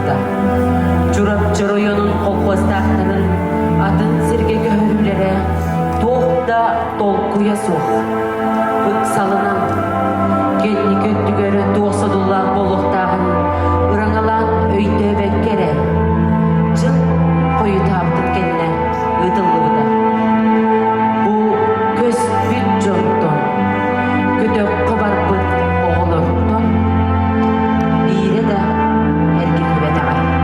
kolpozda. Çurap çoroyonun kolpozdakların atın sirge köhürülere toğda dolkuya soğuk. Bık salınan genli köttü göre doğsadullah boluktağın ırangalan öйtö bekkere. Çıl koyu tavtıt kendine ıdıllığı bu köz bir jonton kötök kabar bıt oğulurton bire de erginli betağay.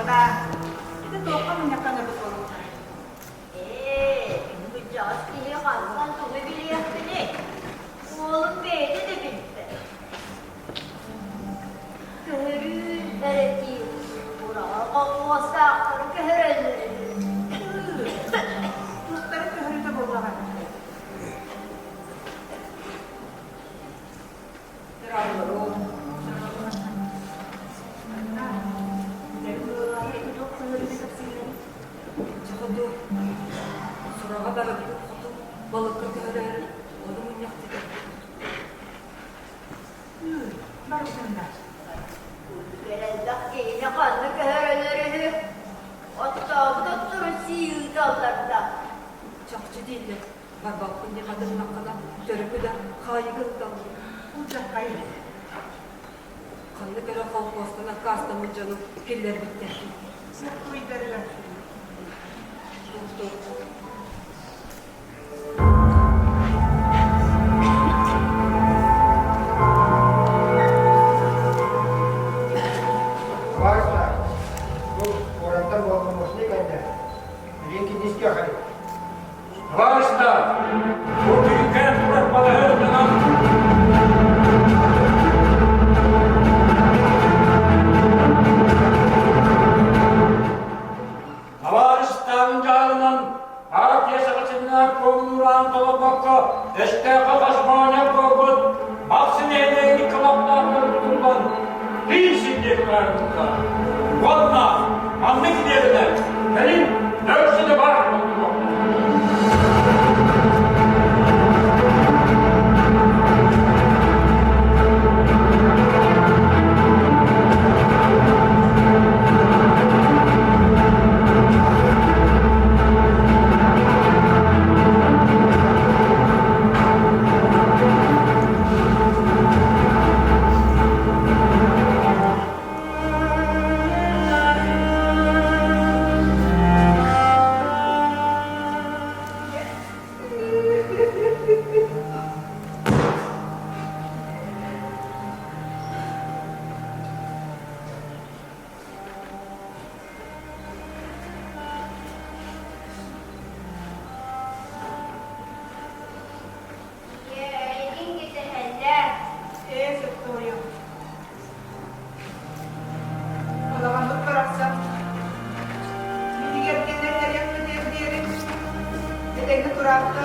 거다. 근데 또 하면 약간 해보고. Bu castiye kalsan onu biliyorsun. Oğlum beyni de bitti. Köhürün neresi? Buraya kalmazsa köhürün. Çocukların köhürü de bozulamadı. Beraber oğlum. Çıkıldı. Surağa da bir kutu balıklı köhrer. Oğlumun yaktı. Barışında. Gelecek yine kanlı köhürleri. Hatta bu da turisi yığdallarda. Çakçı değildi. Var baktım ne kadar ne kadar. Törükü de kaygıldan. Uçak kayıp. Kanlı köre kolpostuna kastamın canım. Piller bitti. Mutlu giderler. Doktor. Varsa, bu orantan olmamasını gönder. Linki diski hadi. Varsa, bu büyükler bırakmalı öğretmenim. Avaristan canının Arap yaşakasından konulan dolabakka eşte kakasmane korkut Maksine'deki klaplarla tutulan bir şimdiliklerinde Vodna, anlık yerine benim dörsünü var oldu. Yeğenin giderler. Sektoriyo. O zaman doktor akşam. Bir diğer kendileri yaptı diyelim. Dedektif duraktı.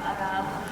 Arap.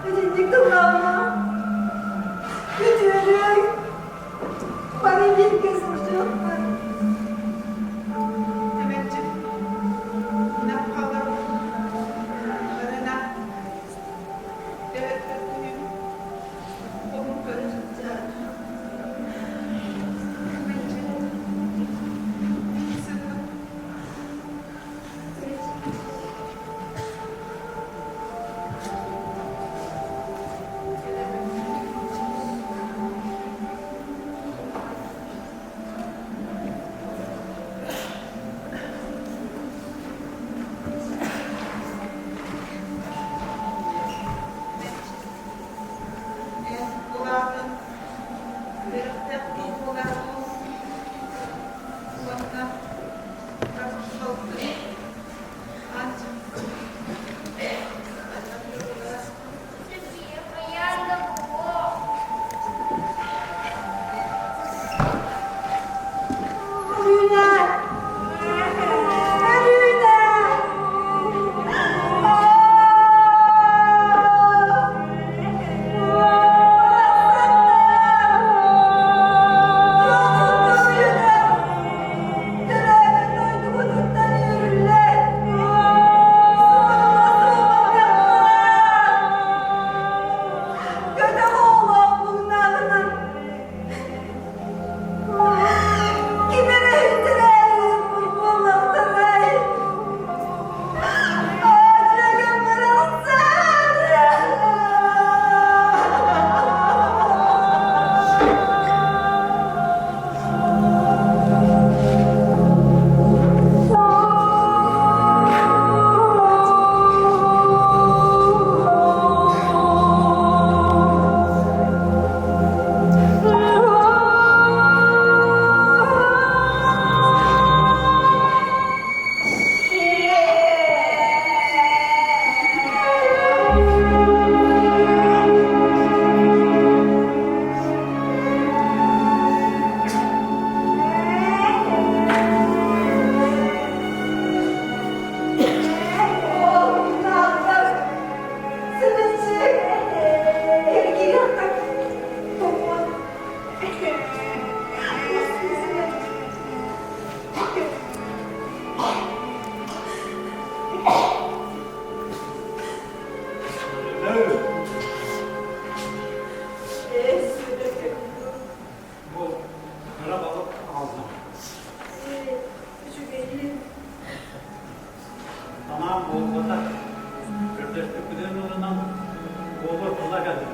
Ödindik kulağıma. Götürün. Bana bir kızım çok var. Demetciğim, ne yapalım? Karına, evet öptüğüm, onun karıcıkça. Demetciğim, sıkın. Kulağın, birlikte kulağın, kulağına, biraz soğuktu. Ancak, Türkiye hayal bu. Rüna. Rüna. Bu kara balık aldım. Tamam, bu kadar. Kardeşlik güzel olduğundan bol kola geldi.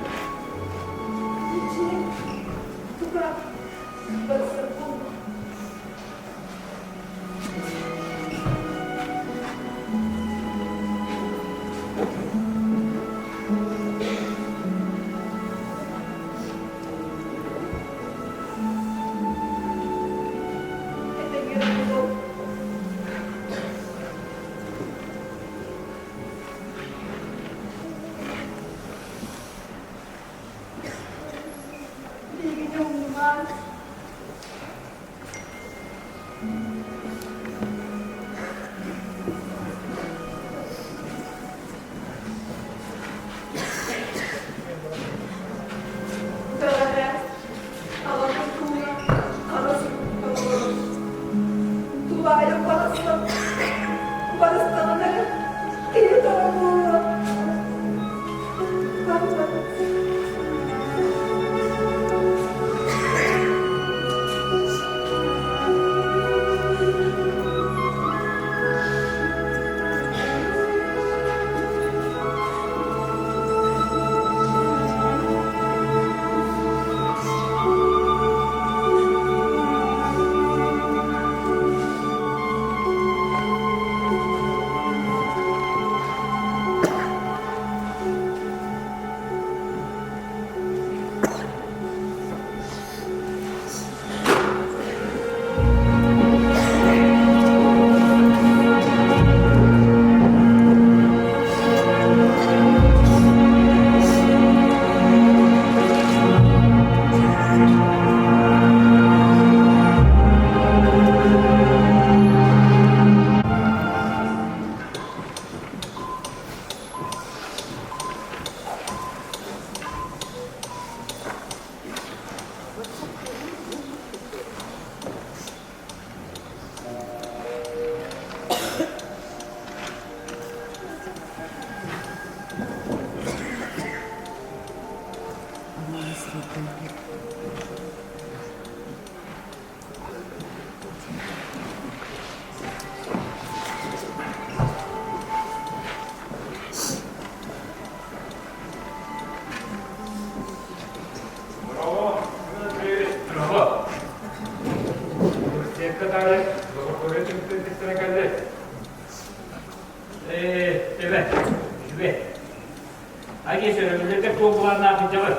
Agi söylemelerde kovgularına akınca var.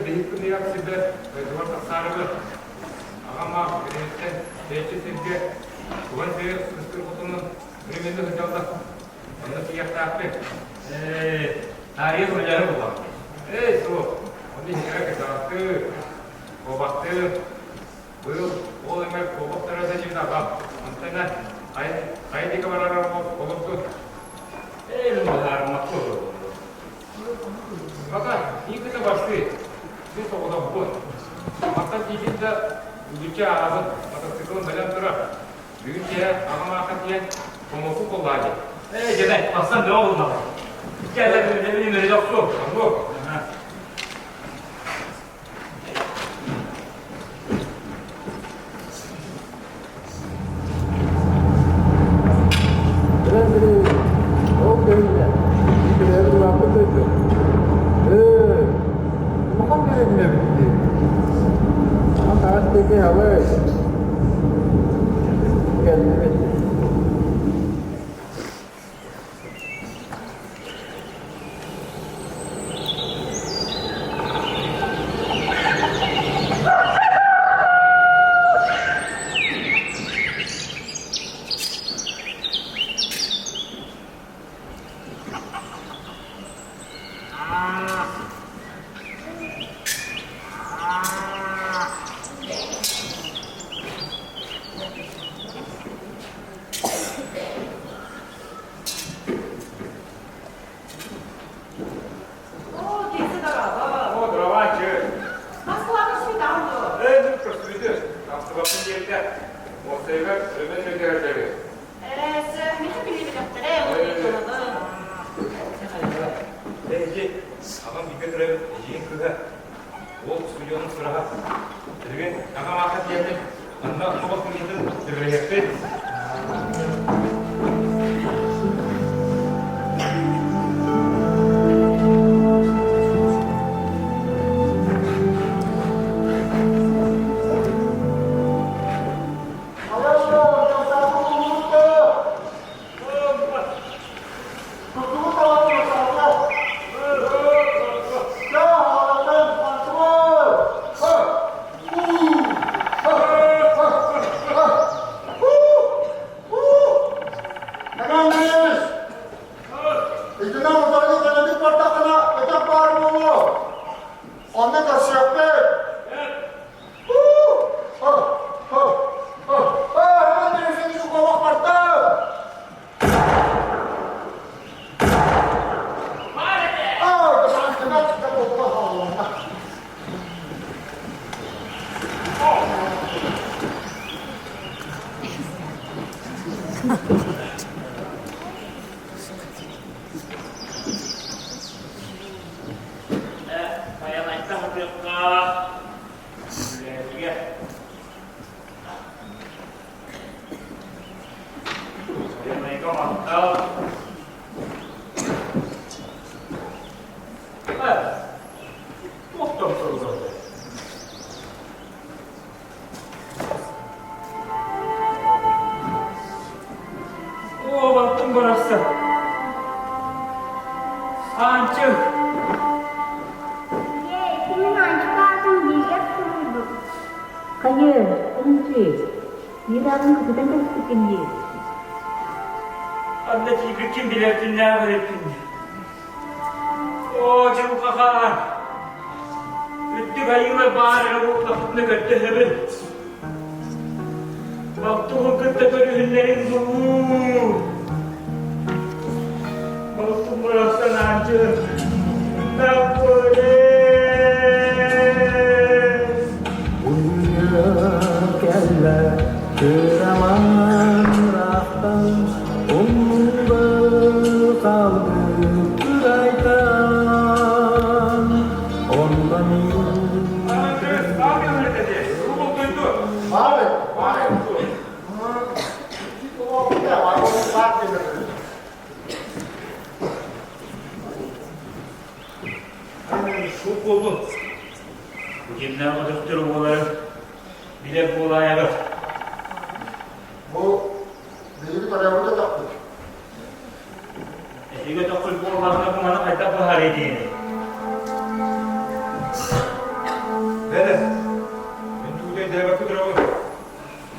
Büyük bir yaksıda duvarda sarılı. Ama birlikte değişiklikle kuvan seyir kıstır kutunun ürününde hıcalda. Onda siyah takip. Tarihi hocaları bulalım. Su. Onu hiyere kısalttı. Kovaktı. Bu o emel kovaklara da şimdi bak. Antena haydi kamerara kovaktu. Lumbalar makbul. Maka iyi kısa başlıyor. Bir sokuda bu. Maka dikinde ülke ağabey. Maka sıkılın belen tura. Ülke ağama akıtiyen komosu kolladı. Cebel, aslan ne olur bak. Gel de benim öyle yoktu. Bu. Juga tak perlu bawa kemana kita bakar edeyini. Beni. Ben tuğdayı devakı duramam.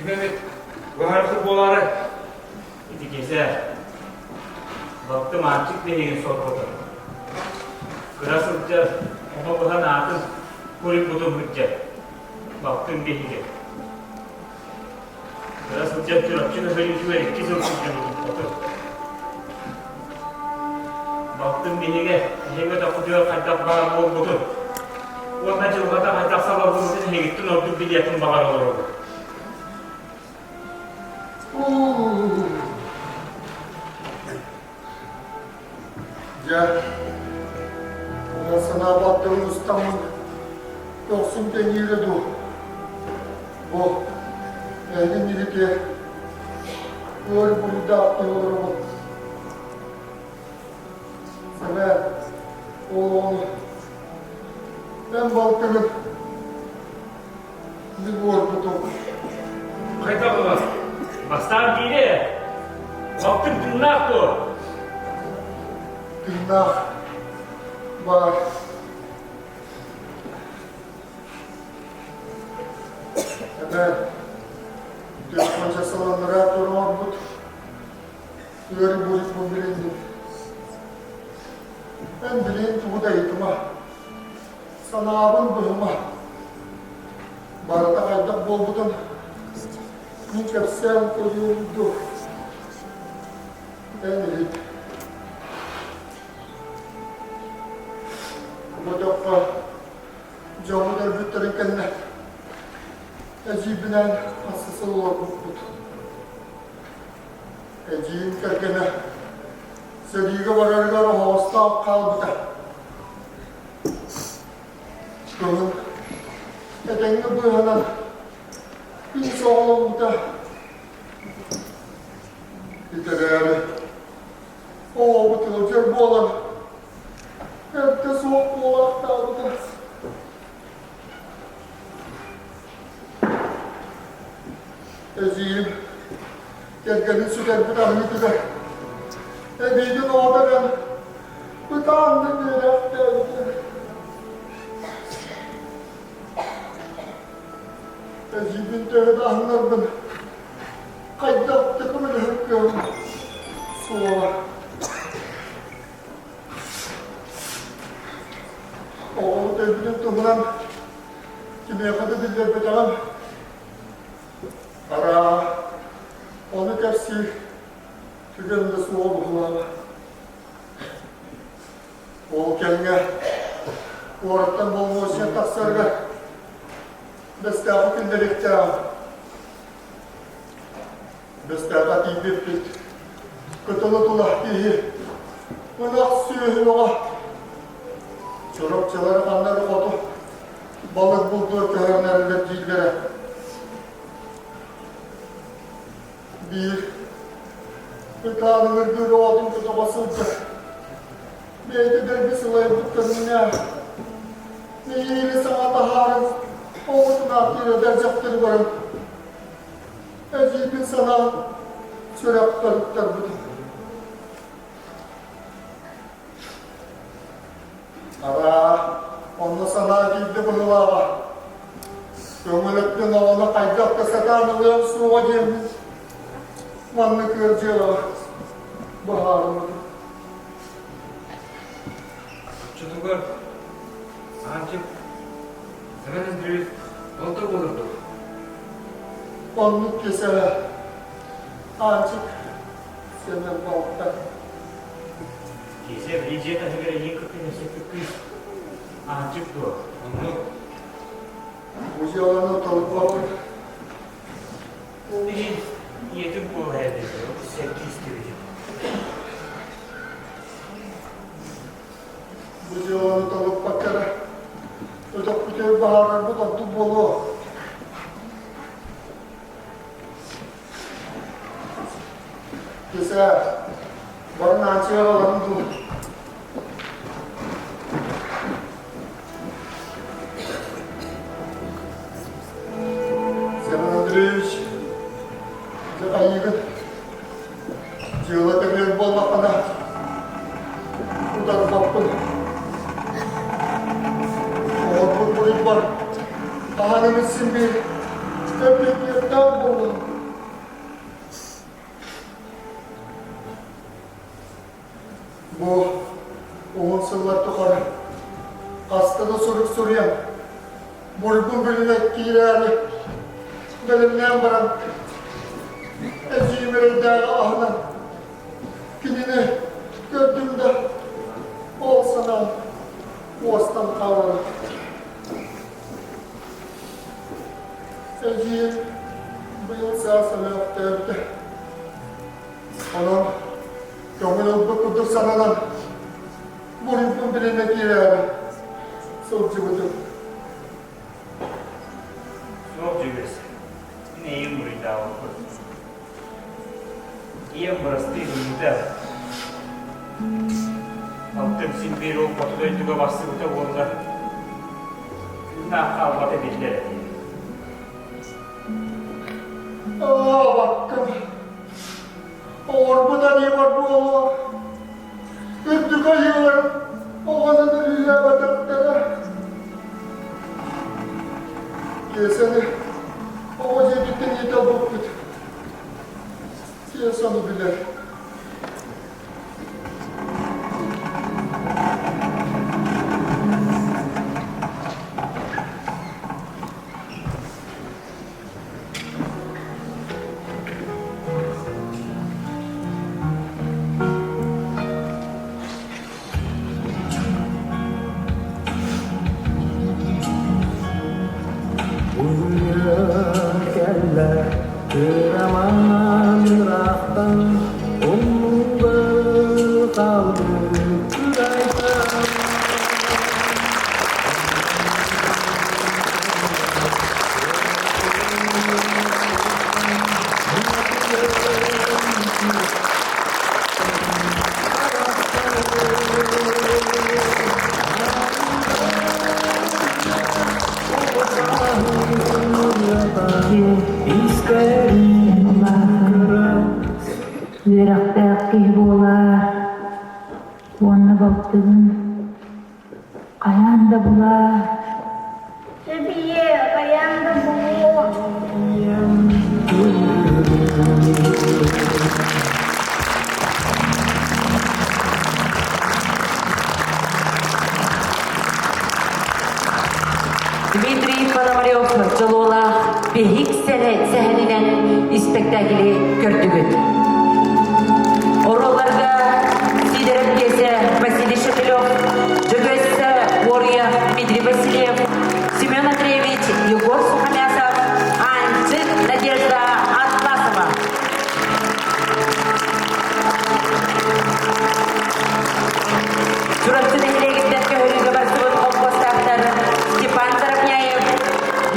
Mehmet. Bu harfı boğları. İdi gezer. Baktım antik beyin sormadı. Kırasılca ama buhan atın kurik budum hücce. Baktım behiye. Kırasılca çırapçını hölücü ver iki zırhsızca buldum. Baktım behiye. Hege takutuyor kaydak bağır bol budur. Ondan çılgata kaydak sabah bulursun hegittin ordu biliyetin bağır olur olur. Gel. Ona sana baktığım ustamın yoksun dengiyle dur. Bu elin birlikte böyle burada atlıyor mu? Sana oğlum ben baktığım bir vurgudum. Kayda var. Bastan değil. Baktım tırnak bu. Tırnak var. Evet. Düşmanca salanlara durmam bu. Yürü bu ritmi bilindim. Ben bileyim tuğdaydım ha. Sana abim durma. Barata kaydak bol budun. Ne kapsam koyuyordu. Ben bileyim. Bu defa camıda bütlerin Ecibinen asısı olur bu. Ecibin kerkene Sediğe vararlar hasta kalbıda. Çıkılın edengi buyhanan bir soğulumda bitireğini o bitirecek bu olan hep de soğuk bu olan kalbıda. Ecibin kerkenin süper bir ahmetidir. Ebeydin orada ben utandım bir hafta. Ecibin tövbe anlardım. Kaydak takımını hıkkıyorum. Sonra. Oğlu tövbenin tumunan kime kadar bildir betamam. Ara onu tepsi tükeninde su oldu kulağıma. O kendine oradan bol moşya taksarga Bestağfı gündelikte Bestağfı tibip bit Kıtılı tulah diye Mınak suyu yola Çorapçıları kanları otu Balık bulduğu köhörlerinde cilgere Bir kanı virgülü oldum kutu basılca Belki de bir sılayı bıkkının ya Ne iyili sana taharız Oğuz'un akıyla dercaptır varım. Ecibin sana çöraplarıklar budur. Ara, onunla sana giydi bunu var. Gömülüklün oğluna kaydak da satanılıyor suğa gelmiş. Manlı kırcı var. Baharım. Çocuklar, ancak seveniniz bir oldu olurdu. Onluk keseler. Ancak senin balıklar. Gezer rica da göre yıkıkını sepikmiş. Ancak bu. Onu Bu yalanı talıp bakın. Bizim yetim bu herhalde. Sevgi isteyeceğim. Bu yalanı talıp bakara. Ödek bir kere baharlar bu da dubolu. Keser. Barın açığa alalım dur. Seven Andreevich. Sen ayıgın. Cığla temeyen bolmakana. Buradan baktım. var. Hanımızın bir öpüklerden bulun. Bu oğul sırlar tukarı. Hastada soruk soruyan. Burgun bölüne giyrerli. Belimden varan. Ecimere dağı ahlan. Gününü gördüğümde ol sana boğazdan kavradım. Ecim bu yıl sağsana yaptı. Anam gömülü bıkıdır sanadan. Burgun bölüne giyrerli. Soğukçu budur. Soğuk cübesi. Neyim buraya da oldu? İyem burası değil mi? Altın silbiri o kutuda ötüge bastı bu da oldu. Nah kalmadı bildiler. Aa bakın. Orada ne var bu oğlu? Ötüge yığılır. Oğlanın önüne bataklara. Yesene. O cebitten yeter bokut. Yesanı bilir. Yürekte bolar, onu baktığın kayanda bular. Sebiye kayanda bu. Дмитрий Пономарев жылула бехик сәһәлинен спектакли көрдүгүт. Оролларга Сидоров кесе Василий Шепелев, Жөгөсі Орья Дмитрий Васильев, Семен Андреевич Егор Сухомясов, Анчик Надежда Атласова. Суратчының легендерге хөрігі барсыбын олпостақтары Степан Зарапняев,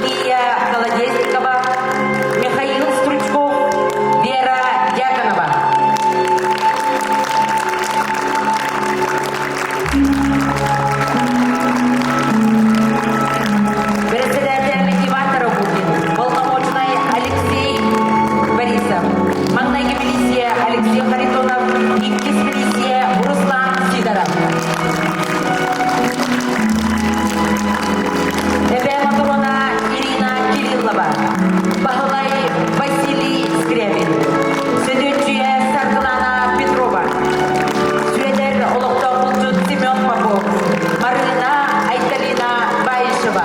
Лия Колодезникова, Михаил Стручков, Вера Дьяконова. Председатель Иван Тарабухин, полномочный Алексей Борисов, Магнайки милиция Алексей Харитонов, Иккис милиция Руслан Сидоров. Матрона Ирина Кириллова, Бахалай Василий Скрябин, Следующая Саркалана Петрова, Сюредер Олохтовулчут Семен Попов, Марина Айталина Баишева.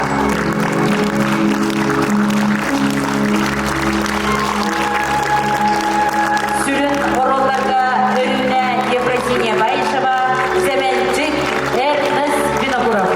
Сюрен оролларга önüne Ефросиния Баишева, Семенчик Эрнест Винокуров.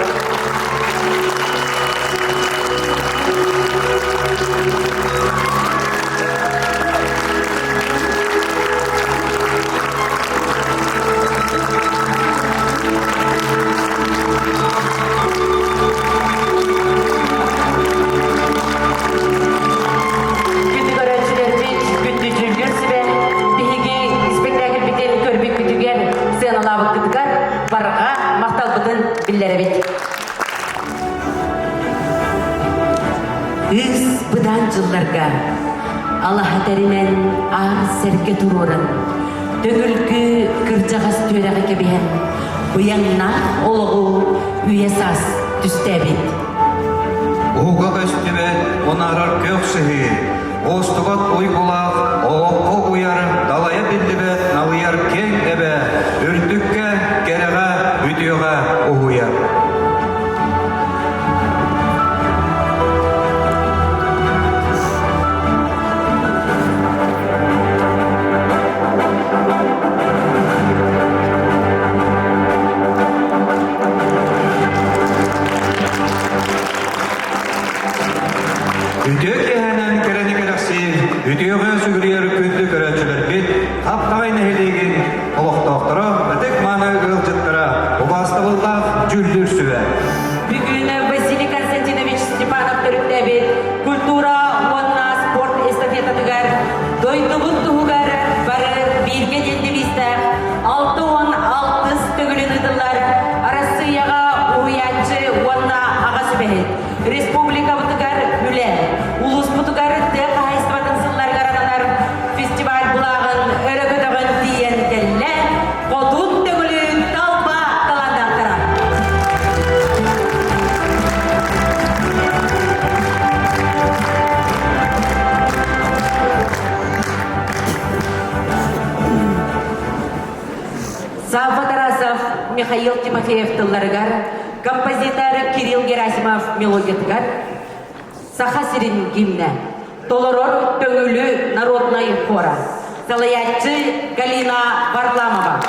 Барға мақтал бұтын білдері бет. Үз бұдан жылларға Аллахатаринен ағыз сәрке тұрурын, төгілгі кіржағас төреғі кебейін, бұянна олығы үйесас түстәбет. Uğga köstübe onarar kök sıhı. Ostugat uygulak, oğukko uyar, dalaya bildibe, nalıyar keng ebe, ürdükke, gerege, üdüyoga uhuyar. Üdüyor kehenen kereni galaksi, üdüyoga sügürüyer kündü köröçülür bit, kaptağın ehligin, oluk doktora, ötek manı ılcıttıra, ubastıbıldak cüldür süve. Bugün Василий Константинович Степанов төрүттәбит культура уонна спорт эстафета түгәр дойдубут тугар бары бирге денди бистә 6-10-6 төгүлүн ыдылар Россияга уянчы уонна ага сүбәһит республика бутугар үле улус бутугар те кайыстыбатын сыллар гарананар фестиваль булагын өрөгөдөгөн тиен телле кодун төгүлүн талба таландактара. Савва Тарасов, Михаил Тимофеев тылларыгар, композитор Кирилл Герасимов мелодиятыгар, Сахасирин гимне, Толорор Төгүлү народной хора, Салаятчы Галина Варламова.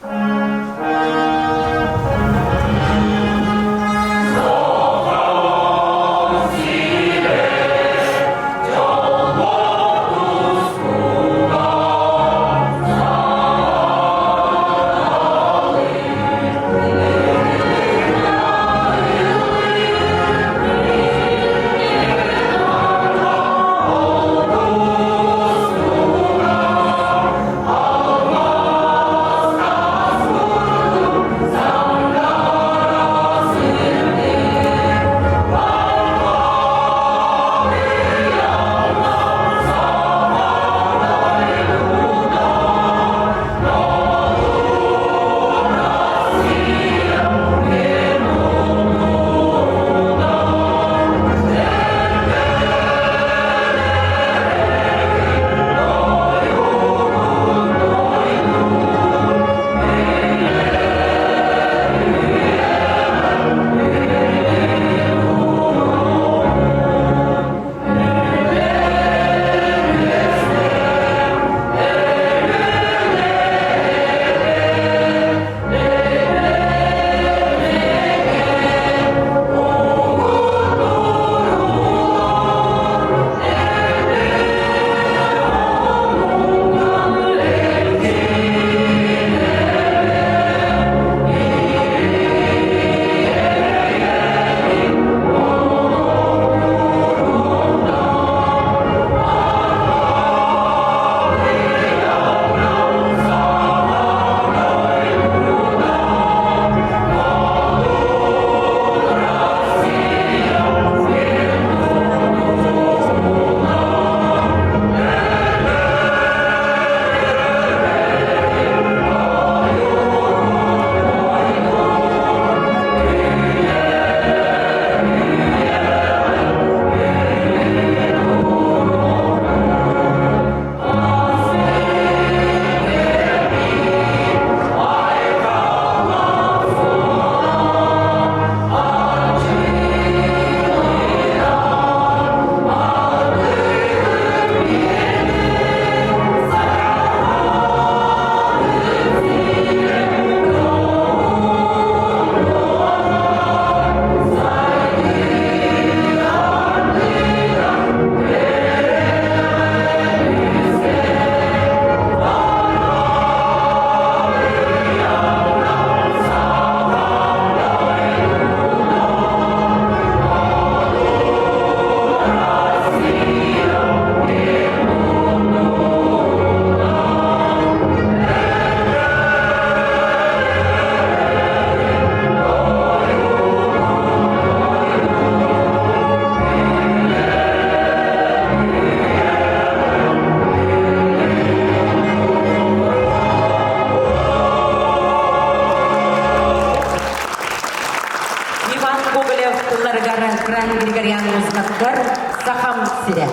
오 Григорьян Музыкаттар Сахам Сире.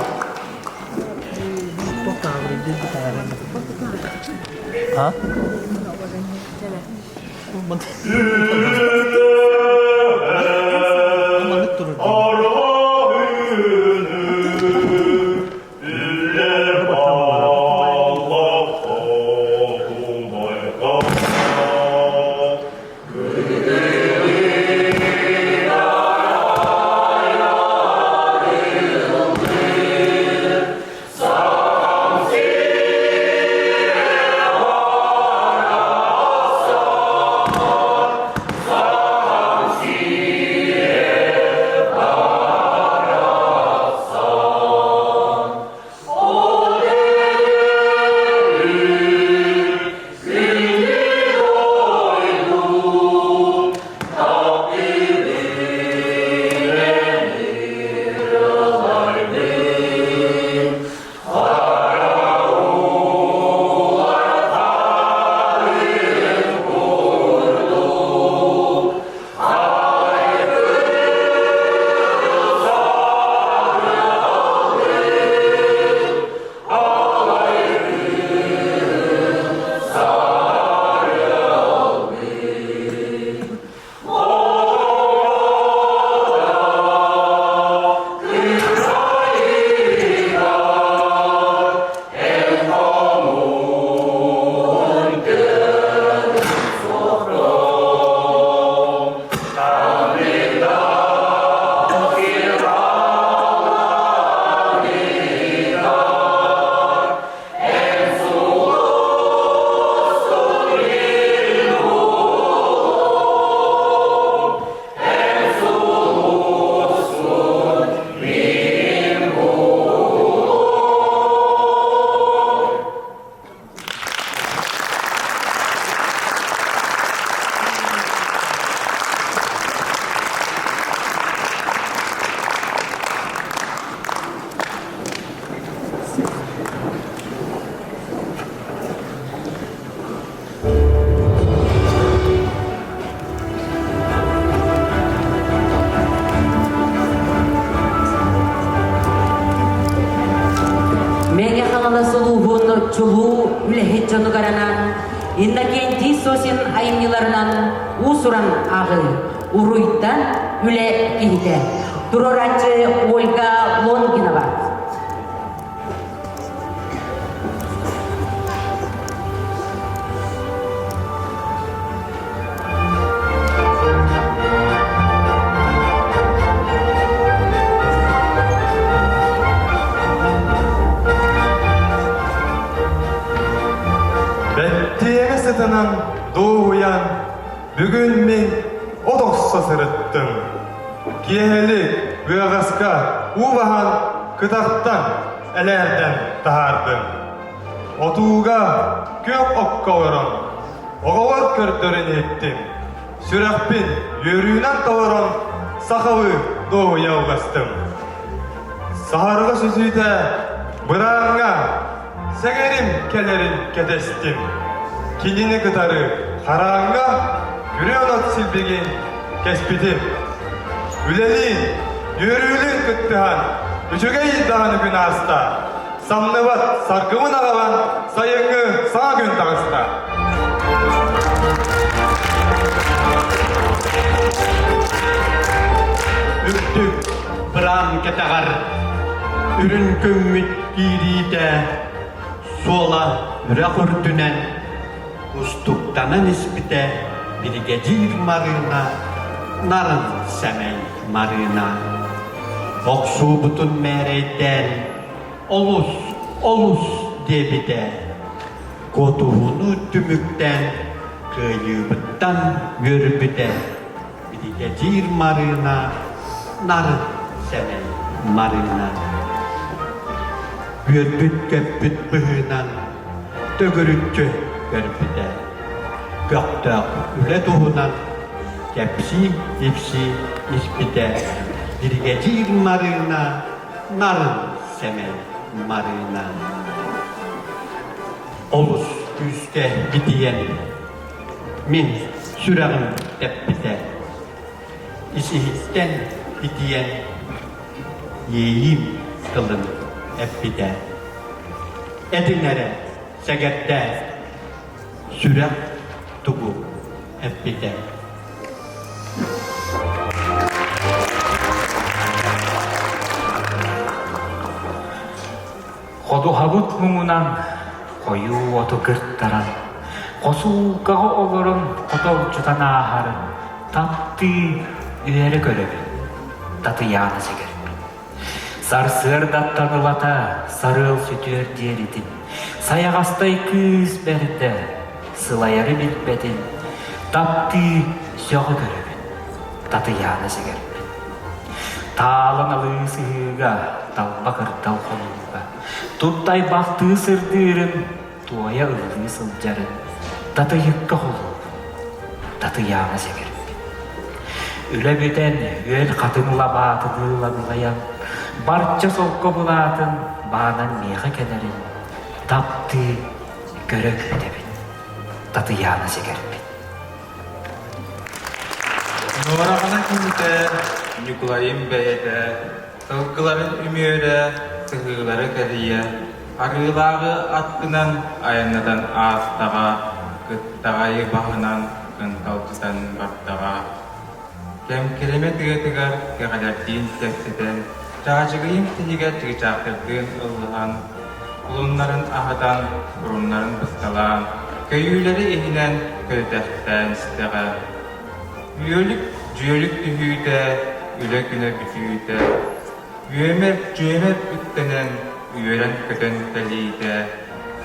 Чулу үлехетчону гаранан, Иннокентий Сосин айымниларынан усуран ағы, уруйттан үле кейді. Туроратчы Ольга Лонгинова. Doğuyan, bugün men odoksa sırıttım. Kiyelik ve ağaska uvahan kıtaktan elerden tahardım. Otuğga kök okkavarım, oğavar körtörün ettim. Sürekpin yörüğünen kavarım, sakavı doğuya uğastım. Saharga süzüde bırağına segerim kelerin ketestim. Kinini kıtarı karağınga yürüyonat silbegin kespidim. Ülelin, yürüylün kıttıhan, üçüge iddihanı gün hasta. Samnıvat sarkımın ağalan sayıngı sağ gün tağısta. Üktük bıran keteğar, ürün kömmüt giride, sola rehurtünen, ustuktanan ispite bir gecir marına, narın semey marına. Oksu butun mereyden, olus debide, kotuğunu tümükten, kıyıbıttan yürübüde, bir gecir marına, narın semey marına. Büyütbüt köpbüt bıhınan, tögürütçü görüpüde. Gökte üle doğunan, kepsi ipsi ispide. Bir gecir marına, narın semey marına. Olus yüzge gidiyen, min süreğim teppide. İsihitten gidiyen, yeyim kılın hep bir de. Edinlere segette süre tubu hep bir de. Ходу хабыт муңунан қою оту кырттаран, қосулқағы олырын қотолчутан ахарын, тапты үйері көребін, таты яны сегербін. Сарсыр даттанылата сарыл сүтер деритін, саяғастай күз бәрді, сылайары білбетін, тапты сөғы көребін, таты яны сегербін. Талын алысыға, талбақыр талқонуға, тұттай бақты сырдырын, туая ұлы сылжарын, таты йыққа қолуып, таты яңа сегеріп. Үлі бөтен өл қатыныла батыдыла бұлаян, барча солқы бұлатын, бағынан меға кәнәрін, тапты көрік өтебін, таты яңа сегеріп. Норағынан күнді Николайым бәйеді, тылқыларын үмеері, сығылары кәрие, арылағы аттынан айынадан астаға, күттағайы бағынан күнталтыдан баттаға. Кем кереме тіге-тігер кеғалерден тәксіден, жағажығыйым тіге тіге-чақырдың ұлыған, құлынларын ағадан, бұрынларын бұсталан, көйілері ехінен көйтәқтен істеға. Жүйелік түйіді, үлі күні бүтүйді, Үйемер үттенен үйерен көтен тәлейді,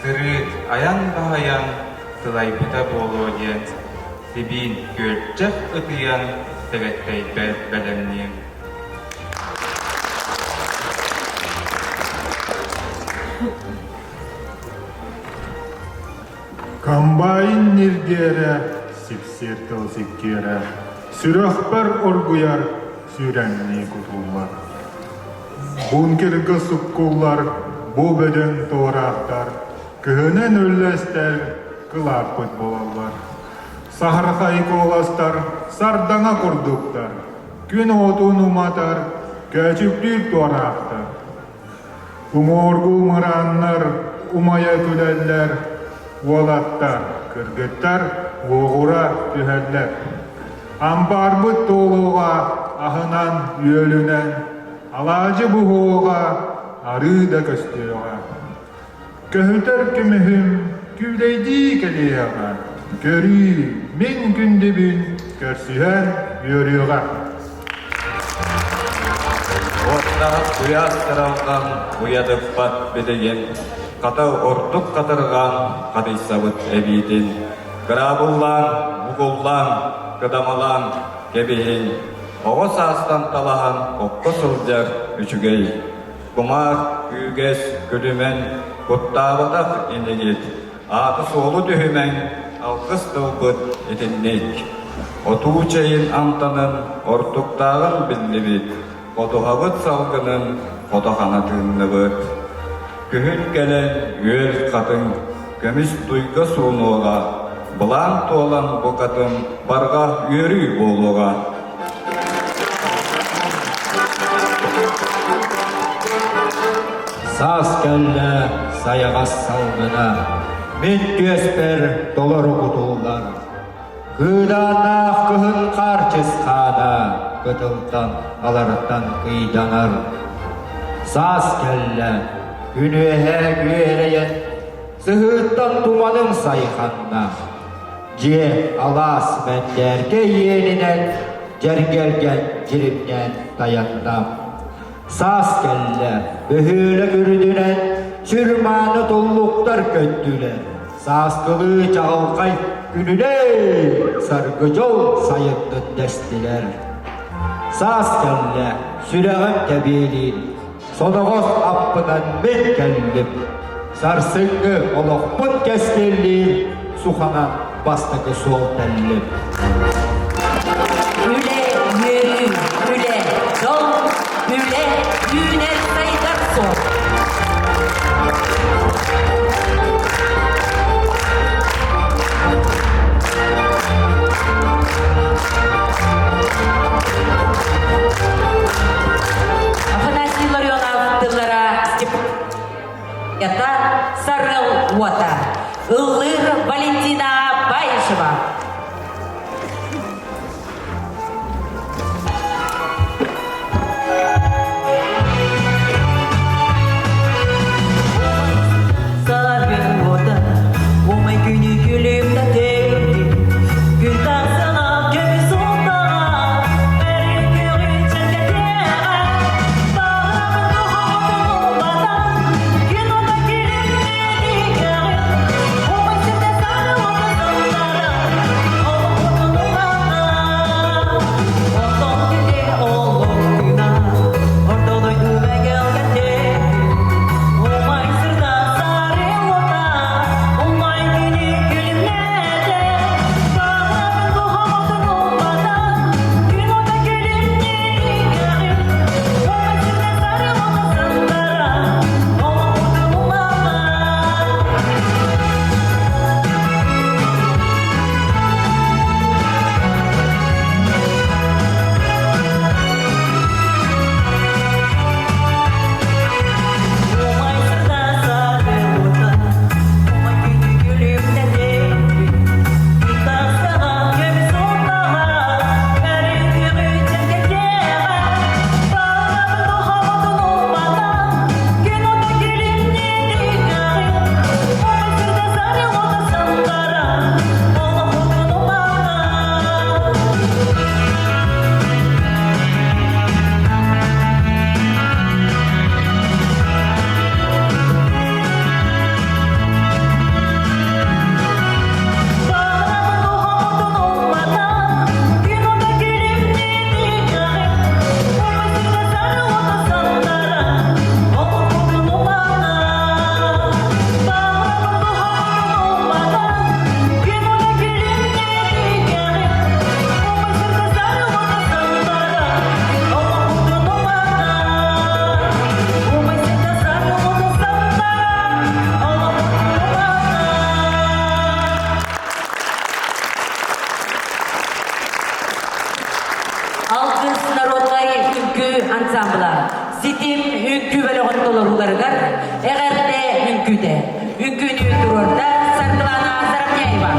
сыры аян бағаян сылай бұта болу ден, себейін көрчек ұтыян тәгәттәй бәлемнем. Комбайн ниргере, сипсертал сиккере, сүрөхпер оргуяр, сүрәнни кутуллар. Бункерге суккуллар, бу бөден тоорақтар, кыһынен өлләстер, кылаппыт болалар. Сахархай коластар, сардаңа курдуктар, күн отун уматар, көчүктүр тоорақтар. Уморгу мыраннар, умая күләлләр, уолаттар, кыргыттар, оғура түһәлләр. Амбарбыт толуға, ахынан үйөлүнен, алажы бұғуға, ары да көстеуға. Көхітер кіміхім, күлейді келеуға, көрі мен күндібін, көрсіген үйөріуға. Оттағы ұяз таралған, ұядып бат бедеген, қатау ортық қатырған, қадайсабыт әбейден. Қырабыллан, бұғыллан, қыдамалан, кебейін, оғыз астан талаған оққы сылжар үшігей. Құмар, үйгес, күлімен, құттабыдақ енегет. Аты солы дүхімен, алқыс тұлбыт етіннек. Оту чайын антанын, ортуқтағын білдібет. Қотуғабыт салғынын, қотуғанатынны бұт. Күхін кәлін, өл қатын, көміс тұйғы суынуға. Бұлан толан бұқатын, барға үйері болуға. Сас кәлі саяғас салғына, мен көспер долар ұқытулар. Күданақ күхін қарчыз қана, күтілтан аларыттан қиданар. Сас кәлі күнөһе күерейен, сығыттан туманың сайханна. Же алас мәндерге енінен, жәргерген жирімнен таяннам. Сас кәлі бөхілі күрдінен, сүрманы толлуқтар көттілер. Сас қылы жағылқай күніне, сарғы жол сайыттын дәстілер. Сас кәлі сүрәғын тәбелін, сонығыз аппынан мен кәліп. Сарсыңғы олықпын кәскелін, суханан бастығы сол тәліп. Üle yürü, üle yol, üle yüner saygar sol. Афанасий ansambla sitim ünkü bölüğün dolurularıgar eğerde ünkü de ünkünü dururda sarkılana sarapyayı var.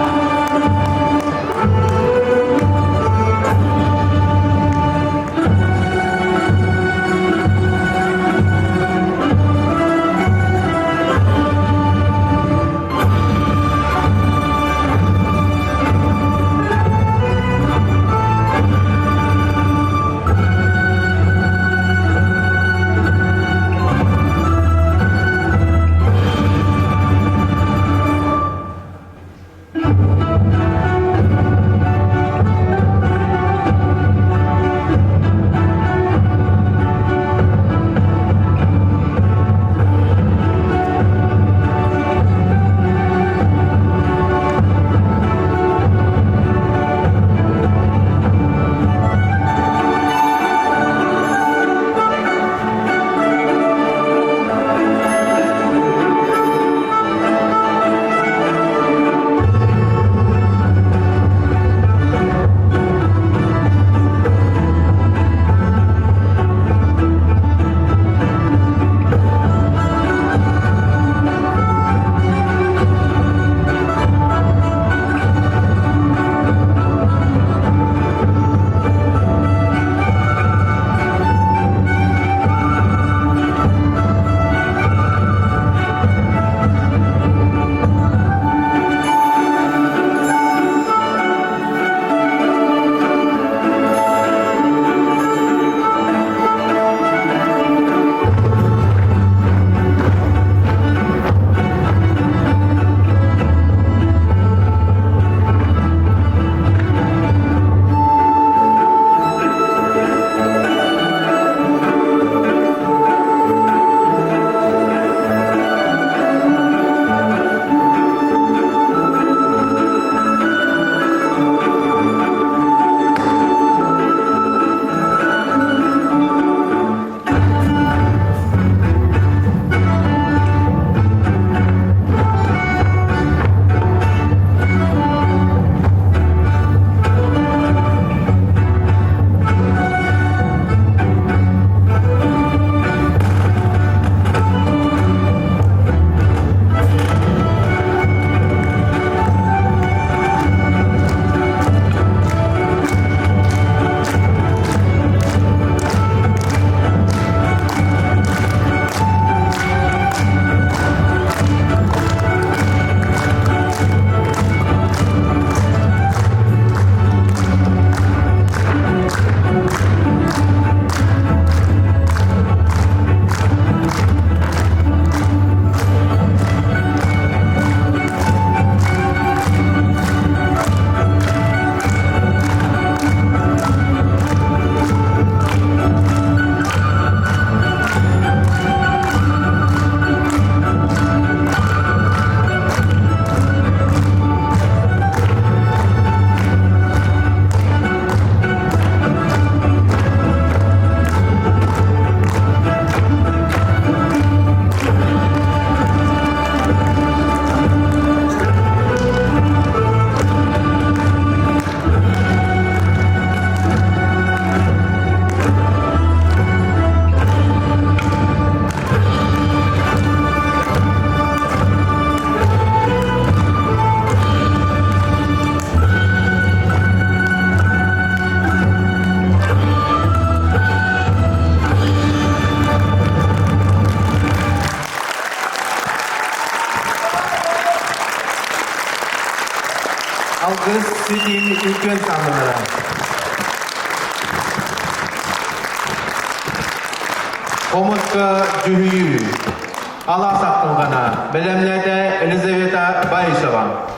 Algı Sidi'nin ülken tanrıları. Komutka Cühüyü, Allah saklığına, belemlerde Elizaveta Bayışova.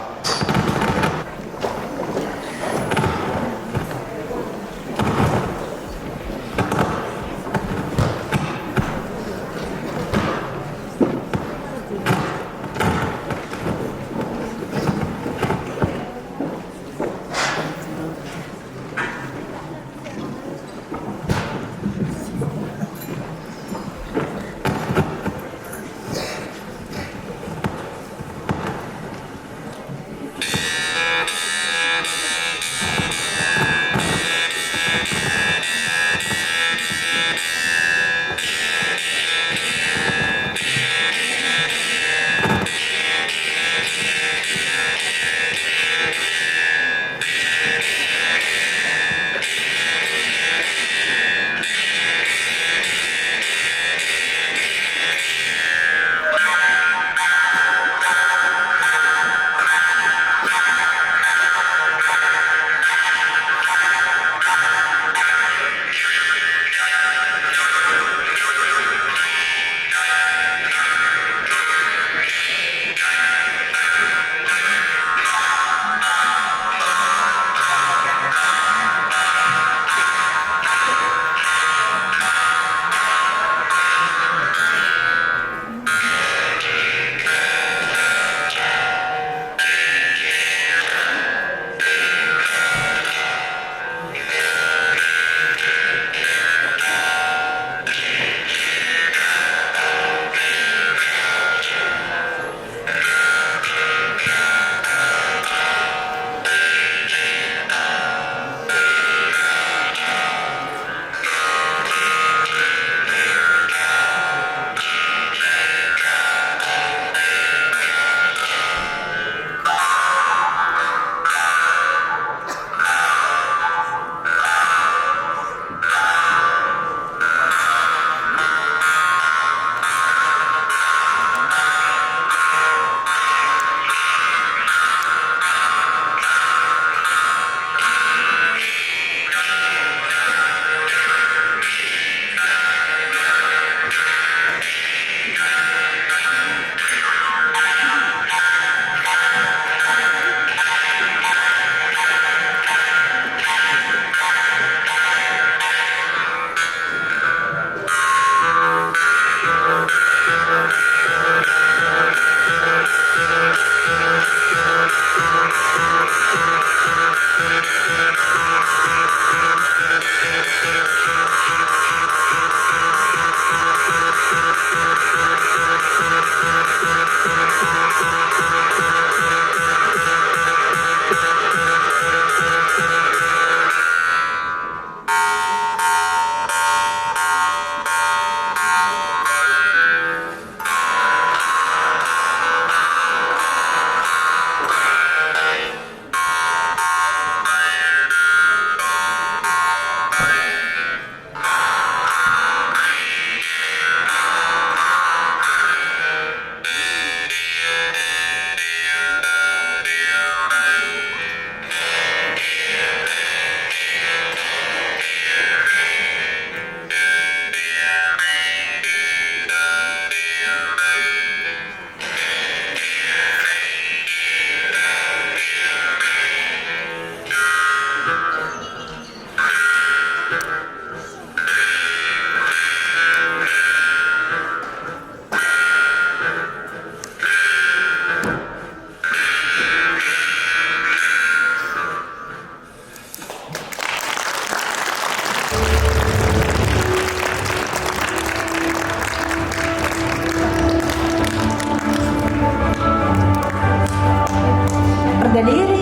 Ардалери,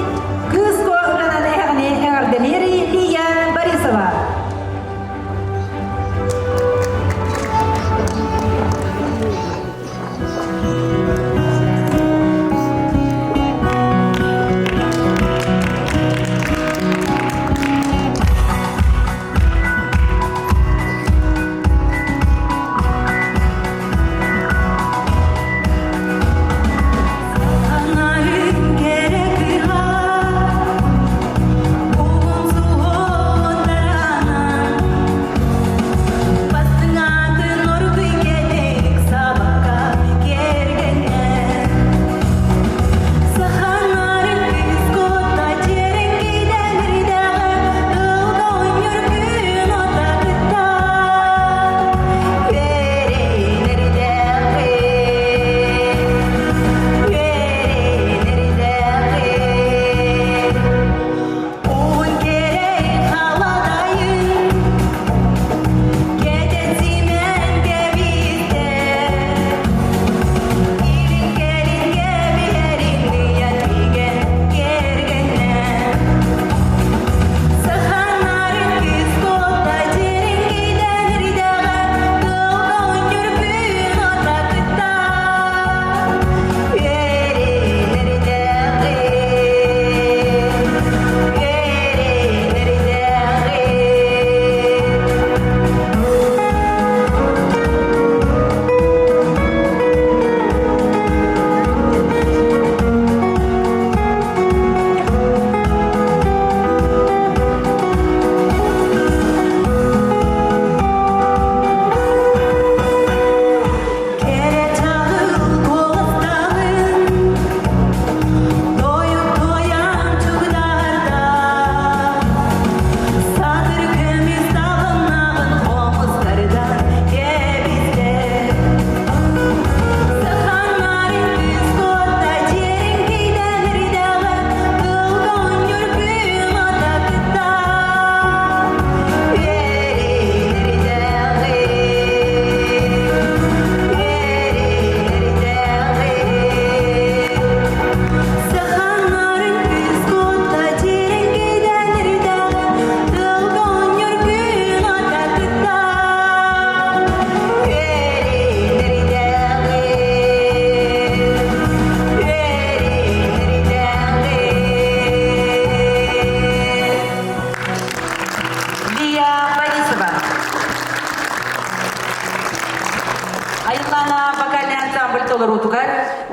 кыз коғынан әғіне Ардалери Лия Борисова.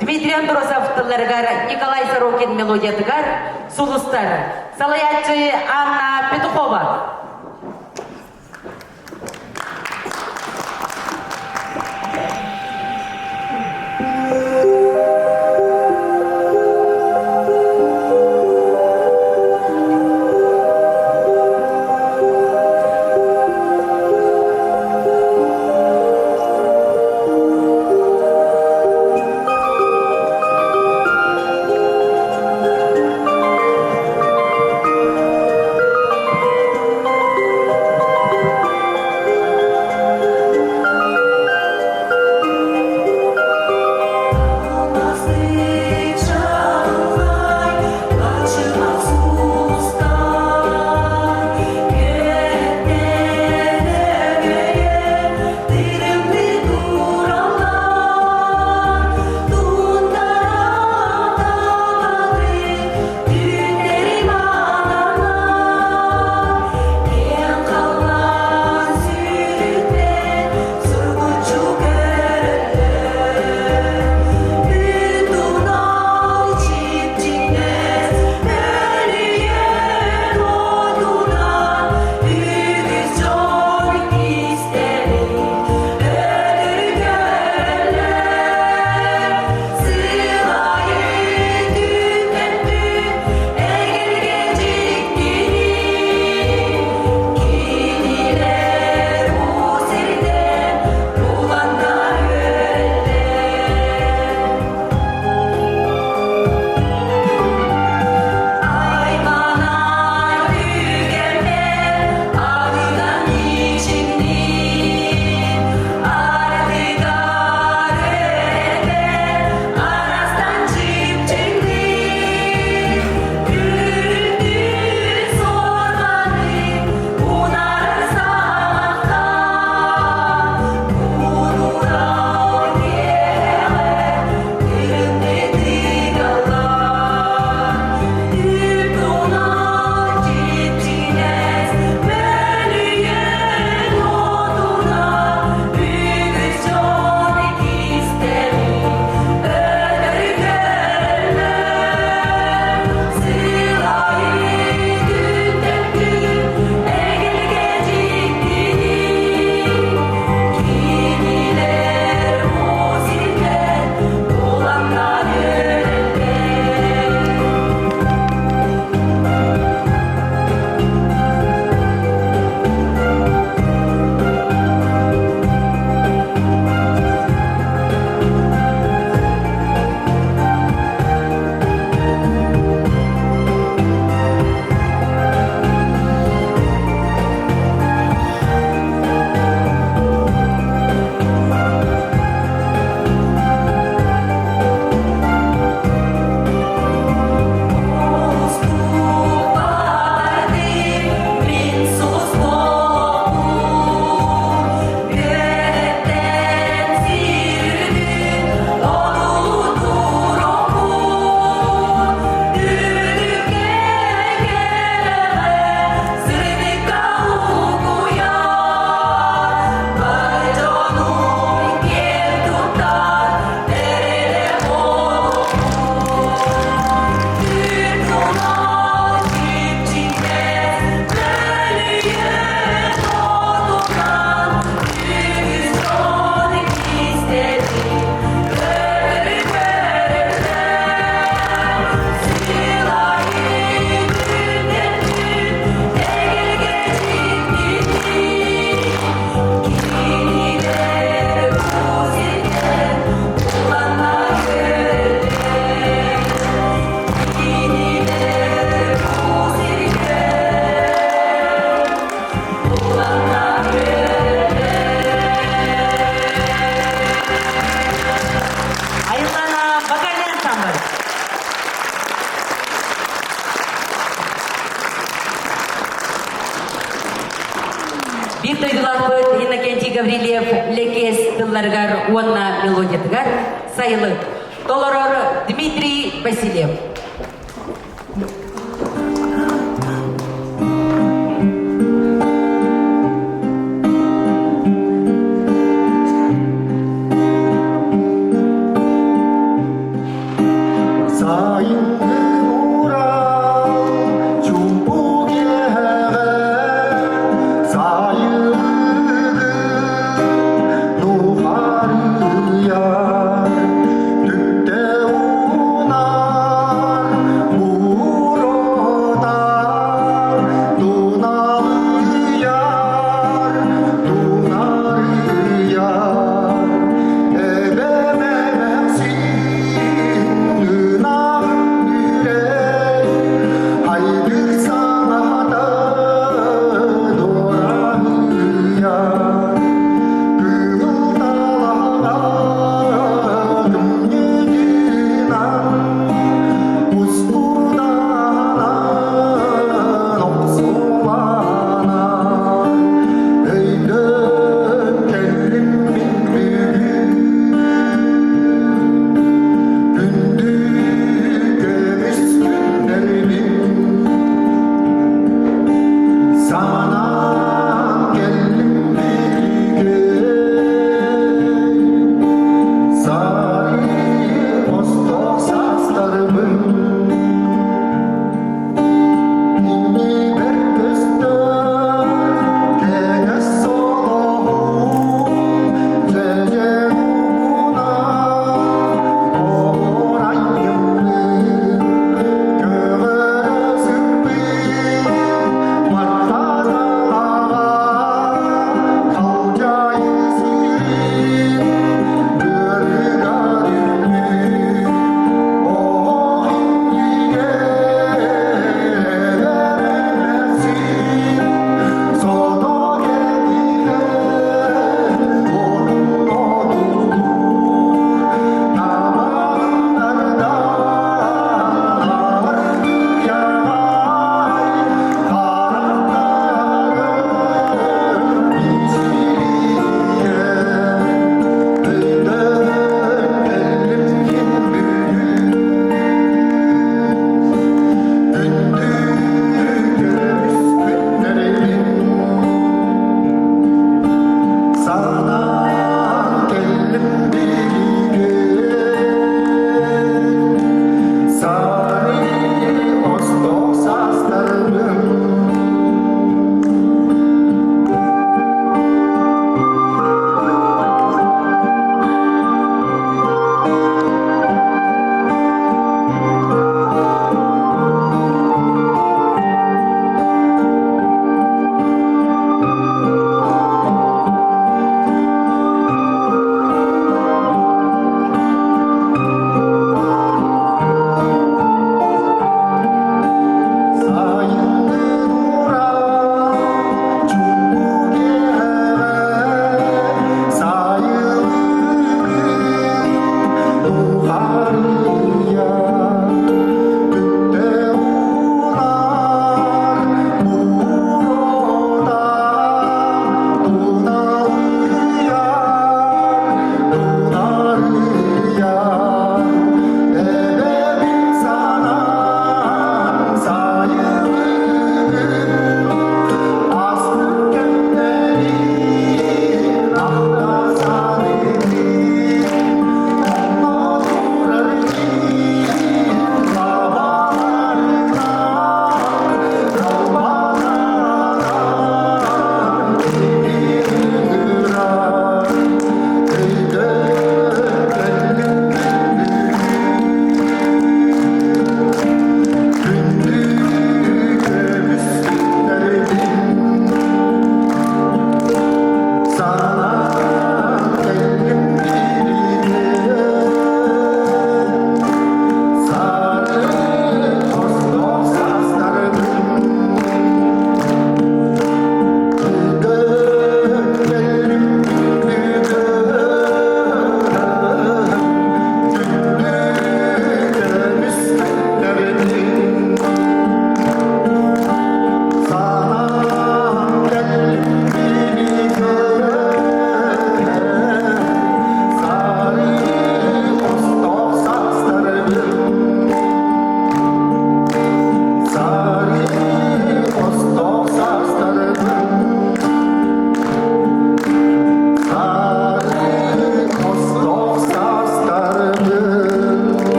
Дмитрий Андросов тылларгар, Николай Сорокин мелодиятыгар, сулустар, салаятчы Анна Петухова. Bir toydulапыт Иннокентий Гаврилев лекес тылларгар уанна мелодиятыгар сайылы толорор Дмитрий Васильев. Tükte una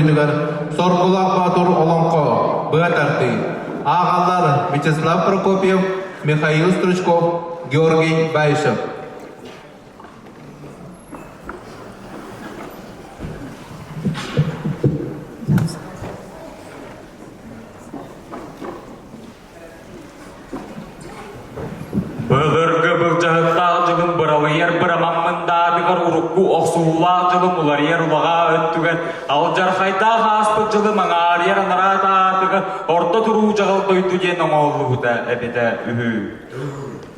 түйінігер Сорқулақ Батур Олонқо бұға тарты. Ағалар Вячеслав Прокопьев, Михаил Стручков, Георгий Байшев. Бөлөргө бұл жығыттағы жылым бұралыйер бұрамаммындадығыр ұрыққу оқсуылақ жылым ұларыйер ұлаға өттігір. Ал жарқайда қаспы жылым аңарыйер анарададығыр орта тұру жағыл дойду ден оңолы бұда әбеті үхі.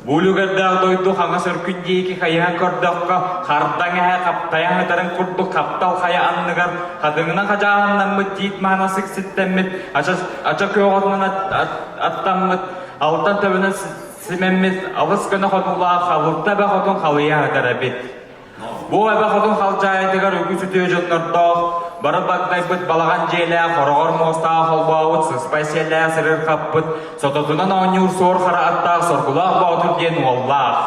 Бұлығырдағы дойду қаңа сөркіндейкі қайыған көрдіққа қардан әе қаптаян өтәрін құрды қаптал қая анныгар қадыңынан қажағаннан мұт дейт мағына сіксеттен ача көғатынан аттан алтан төбінен Симемміз алыс көні қотынлаға қалықта бә қотын қалыя өтір әбет. Бұл әбі қотын қалжайдығар үкі сүтіе жөтнірдіқ, бары бақтай бұд балаған жейлі, қорғыр мостаға қолбауыт, сыспай селі, сырыр қаппыт, сототынан оңыр сор қара аттақ, сорғылақ баутыр ден оллақ.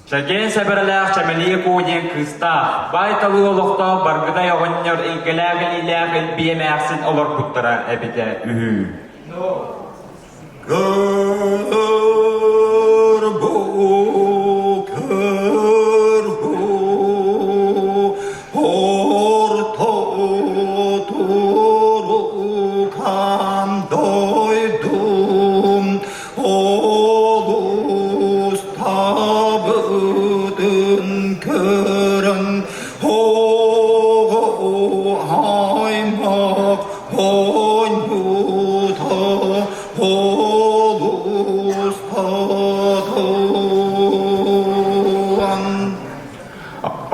Шаген сәбірләқ, чәмеліе көден қыстақ, байталы олықта, барғыдай оғынныр, үлгіләғіл иләғ, үлбие мәқсін олар бұттыра әбеті үхі.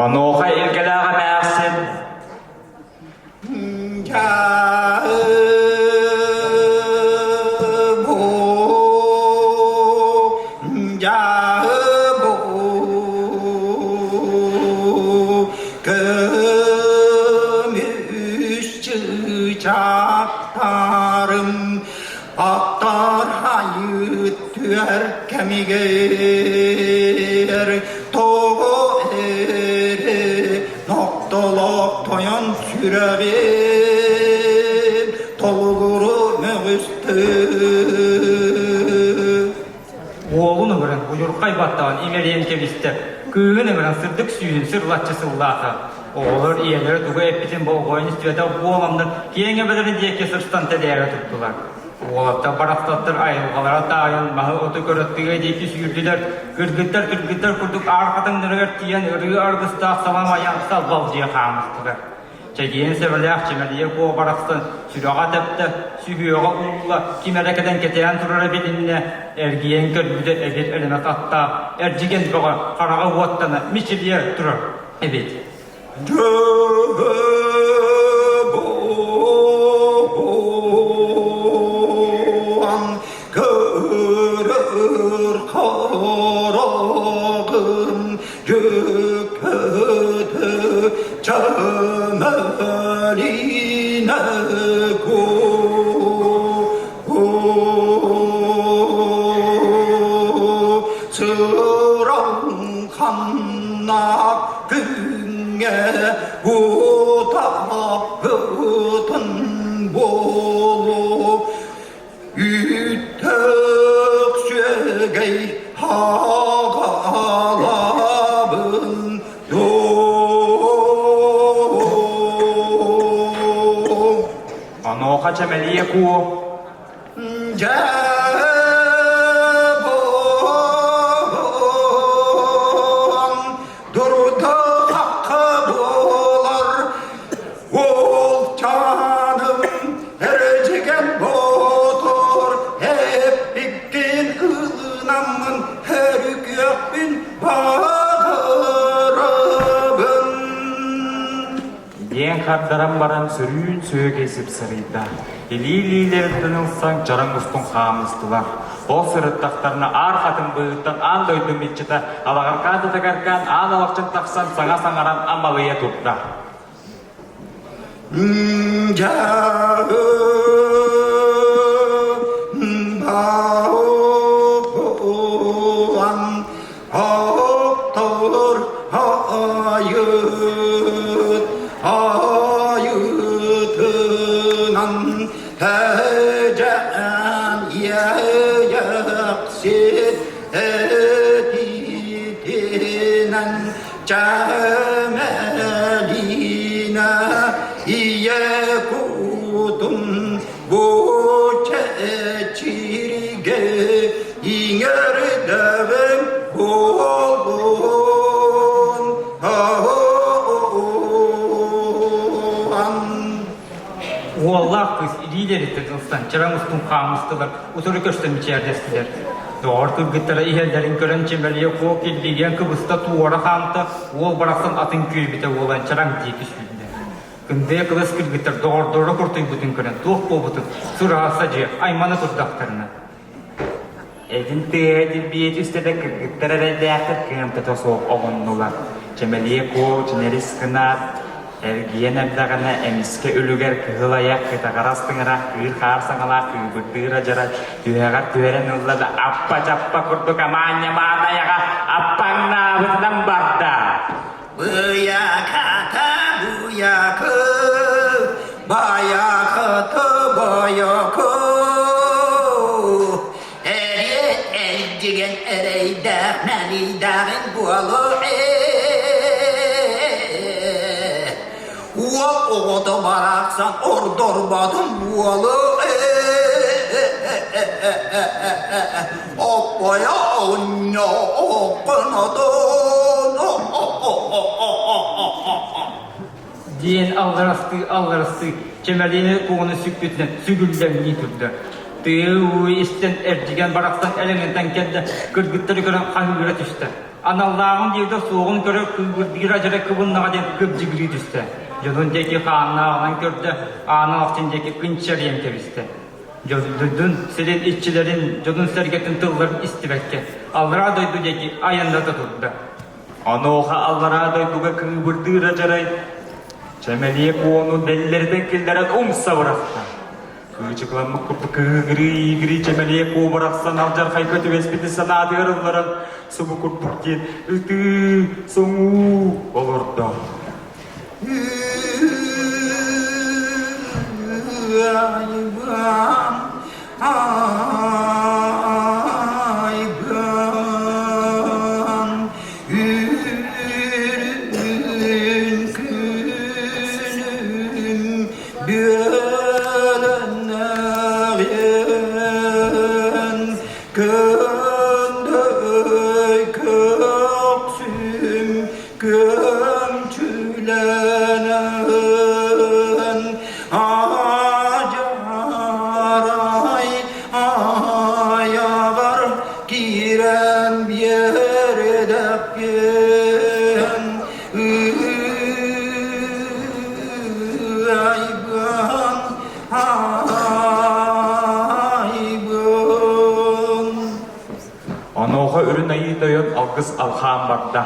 Anoqa ilgalağa məqsin. Kömüşçü çaktarım aktar hayıt tüer kemiger toğu noktalak toyan sürevim tolguru möğüstü. Oğlunu bilen buyurqay battağın imeliyen kebistir. Kığını bilen sırdık suyun sırlatçısı Allah'a. Oğulur iyeleri tuğu epitin boğayın üstüvete bu olamdan kiyenge belirin diye kesirsten tedere tuttular. Oğulapta baraktattır ayrılgalara dağın mahı otu köröttüge deyki sürdüler. Kırgıtlar kurduk arkadan nırgır tiyen ırgı argıstağ salamayan salbalcıya қамыстығыр. Çekiyen severlek çemeliye koğu baraksın sürağa tepti, sühüyoğa uğula, kimerekeden keteyen turara belinine, ergiyen körbüde eget elime katta, ercigen boğa, karağa uvattana, mişiliye durur. Evet. Körür karağım gökötü çömeline sıram kannak güne udağıtın bolu ütök sögey hağalabın Anoqa çemeliye kuğu. Durdu hakkı bolar ol canım ercigen bodur hep ikkin ığınamın her gökbin bağırabın. Yen kardaran baran sürüyün söğü kesip sırıyda. Eli-lilerden ılsan jarang ustun қамыстылар. Ол сырыттақтарына ар қатын бұйыттан ан дойды метчіта, алағарқады тағарқан ан алақчын тақсан саңа саңаран амалыя тұтта. Bağılan aktır hayıt dinen çemeline iye kutun bu çeçirge inger devem olun Allah kız iyileri tırtılsın, çıramızın kamustılar, usulü köşten içerdestiler. Doğru kırgıtlara ihellerin kören çembeliye koğuk edilgen Kıbrıs'ta tuğara hamta, oğul bıraksan atın küybite olan çıran dikiş yüzünde. Kındaya kılıç kırgıtlar doğru kurtuy bütün kören, tuğ bobutun, sıra sacı, aymanı kurdaklarına. Edin tığedi biyet üstede kırgıtlara reddiyakır kıyamta tosoğuk oğunlular. Çembeliye koğuk, neris kınat, Ergiyen erdağına emiske ölüger kıhılayak kıtağarastığıra kıyır karsanıla kıyıbırtığıra jara tüheğar tüheren ulladı appa çappa kurduk amanya mağdayağa appan nabından barda. Bıyakata bıyakı bayakıtı bayakı Eriyet elcigen ereydağ nalidağın bualı Oğda baraksan ordorbadım bualı Oppaya onyo okunadın Diyen allarastı çemerliğini kuğunu sükkütüne sügüllemni türdü. Tığı isten ercigen baraksan elementen kende gırgıtları gören kahıgıra düştü. Analağın devde soğun göre kıgırdığı acara kıvınnağa den kıbcıgırı düştü. Yolundaki hanağından gördü, ana altındaki kınçarıyan teviste. Dün senin işçilerin, yolun sergetin tığların istivekke. Allara doydu ki ayında da tuttu. Anoha allara doyduga kıvırdığı racaray. Çemeliye kuğunu dellerden killeren umsa bıraktı. Kıçıklanma kurdu kıgırı çemeliye kuğu bıraksan alcar haykatı vespiti sanatı yarınların. Subu kurduk diyen ıtı soğuk olurdu. Anoha ürün ayı dayan algız alham barda.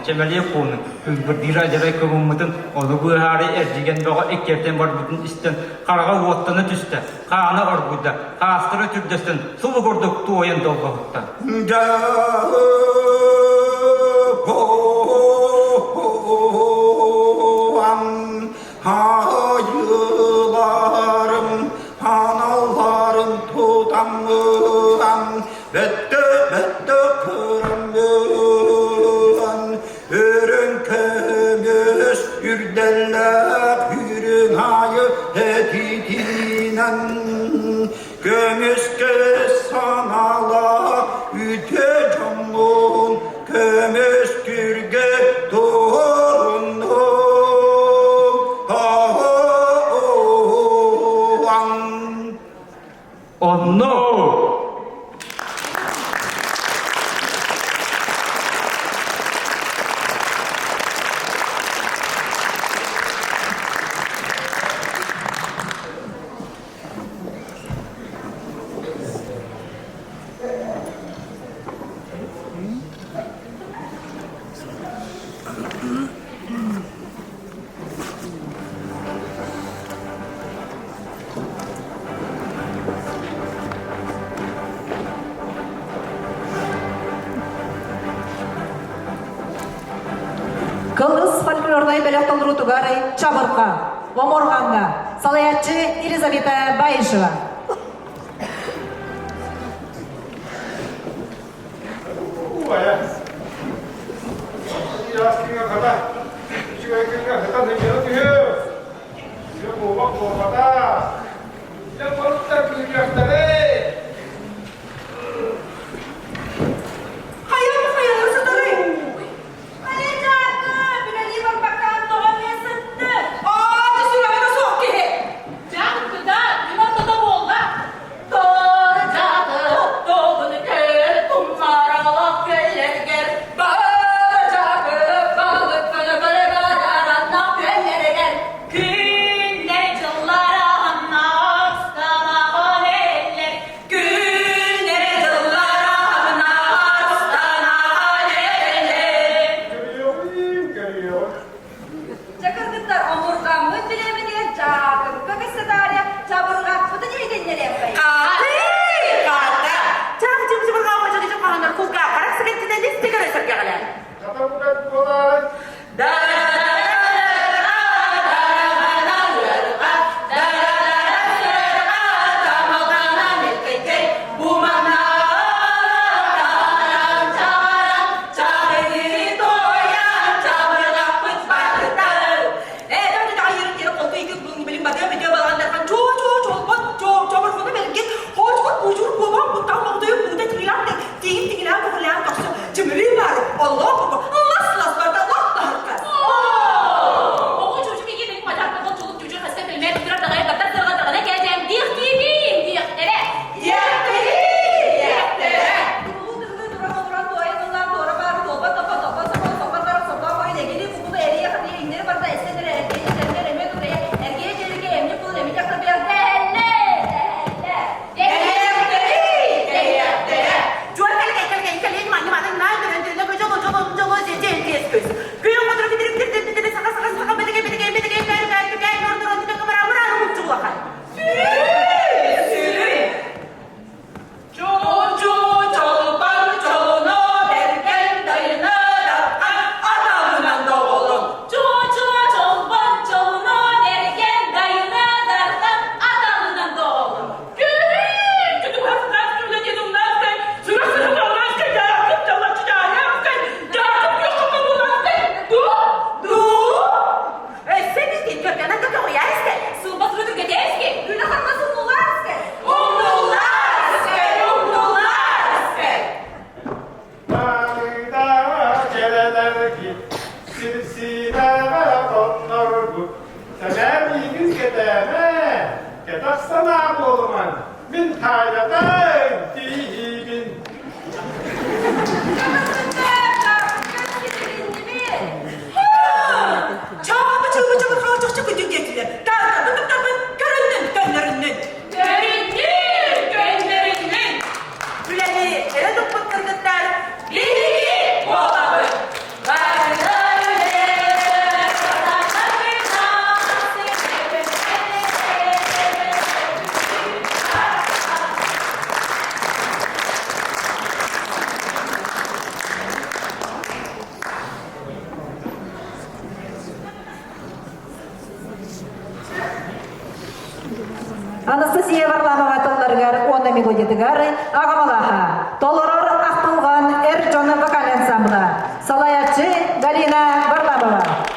Çemeliye konu, bir acayip kavumutun onu bu hari ercigen bağa ekkerten var bütün isten karağa vattanı düştü, kana orguda, kastıra türdesin, sulu kurduk tuğayan dolgahutta. Hayılarım, analarım tutamıram, bette kıramıram, ürün kömüş, yürdeller, yürün hayı hedidinen, kömüş sanala, üte camın, kömüş kürge doğrunu, Күбелек Толрутугары Чабырка, Оморганга, Салаятчы Елизавета Баишева. Анастасия Варламова Толларгар, Онна Мелодиятыгары, Агамалаха, Толорор Ахтулган, Эрджона вокаль ансамбла, Салаятчы Галина Варламова. Aa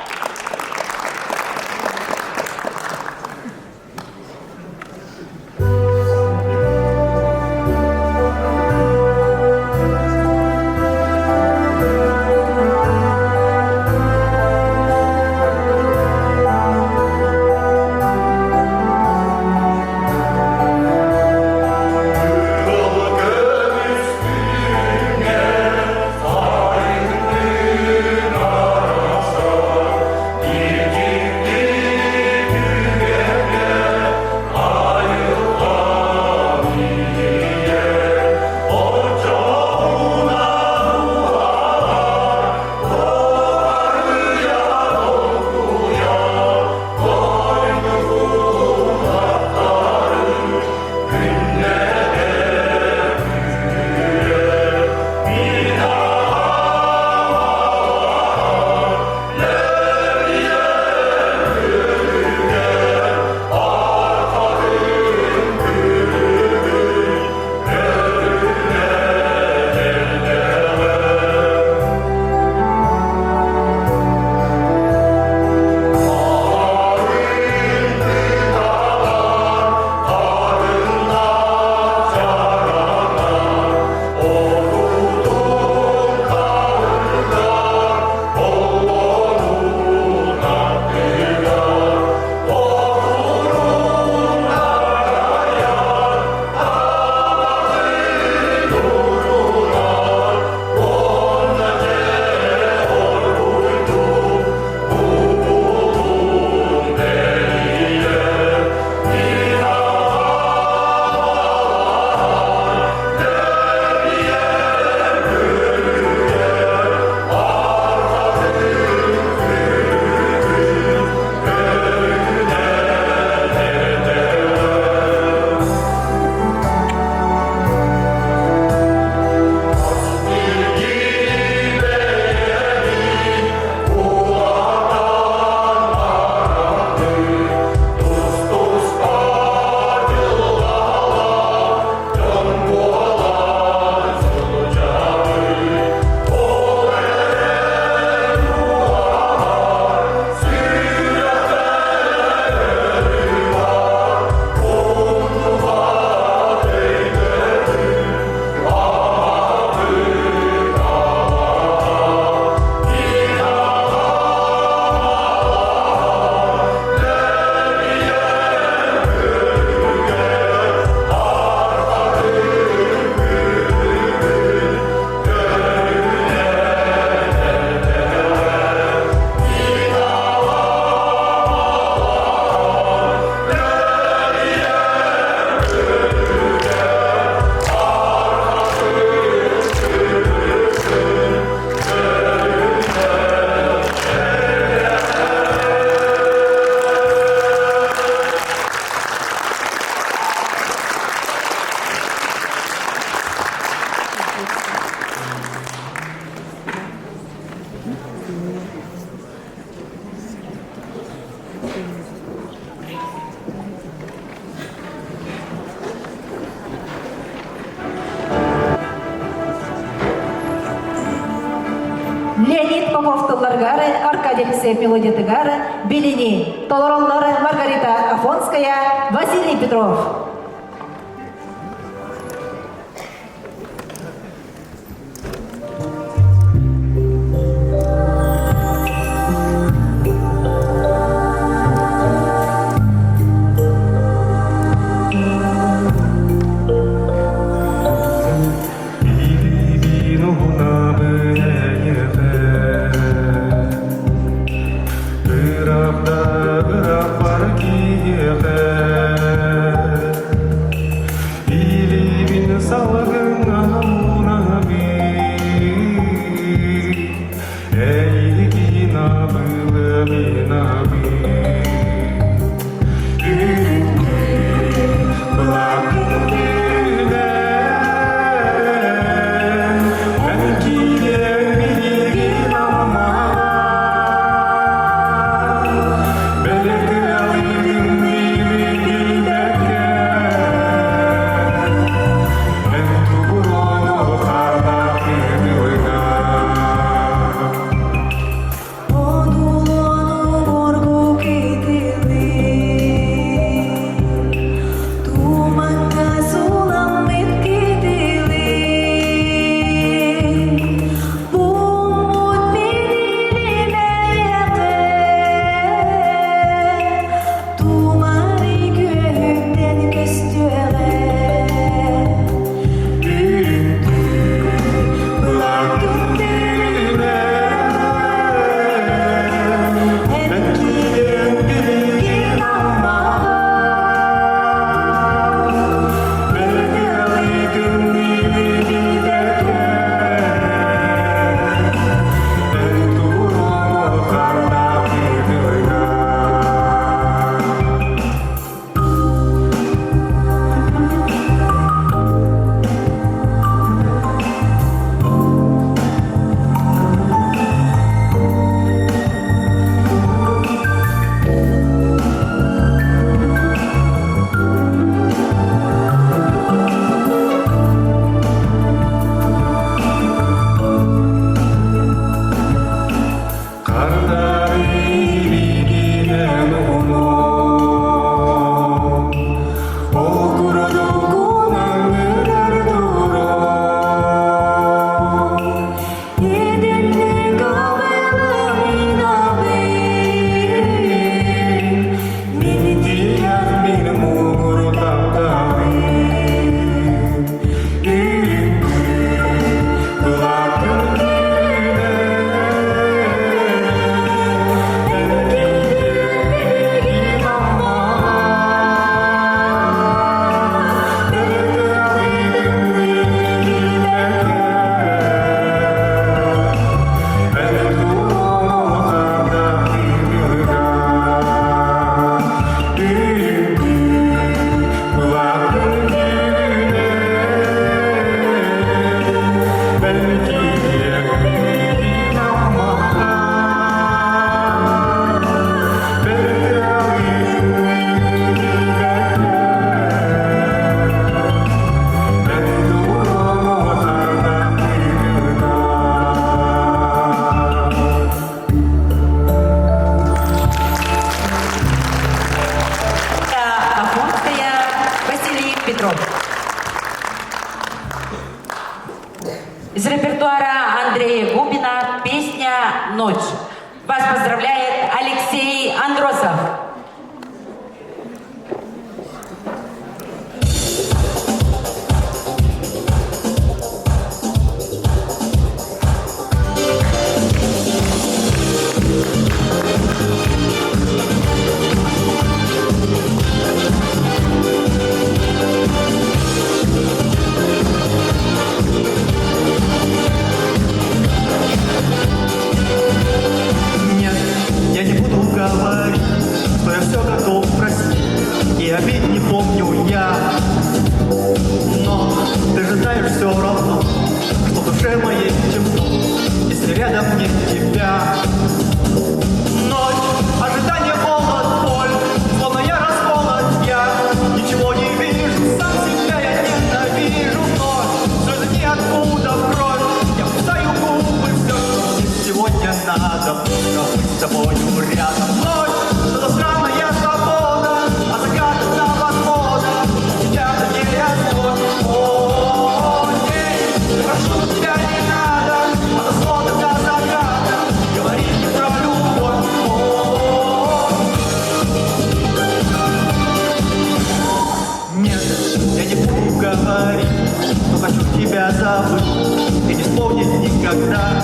Леонид Поповтыларгары, Аркадий Алексеев Мелодитыгары, Белини, Толороллары Маргарита Афонская, Василий Петров. Из репертуара Андрея Губина песня «Ночь». Вас поздравляет Алексей Андросов. Я не буду говорить, что я все готов простить, и обид не помню я. Но ты же знаешь все равно, что в душе моей темно, если рядом нет тебя. Ночь, ожидание, холод, боль, словно я расколот, я ничего не вижу, сам себя я ненавижу. Но слезы ниоткуда в кровь, я кусаю губы, все сегодня никогда.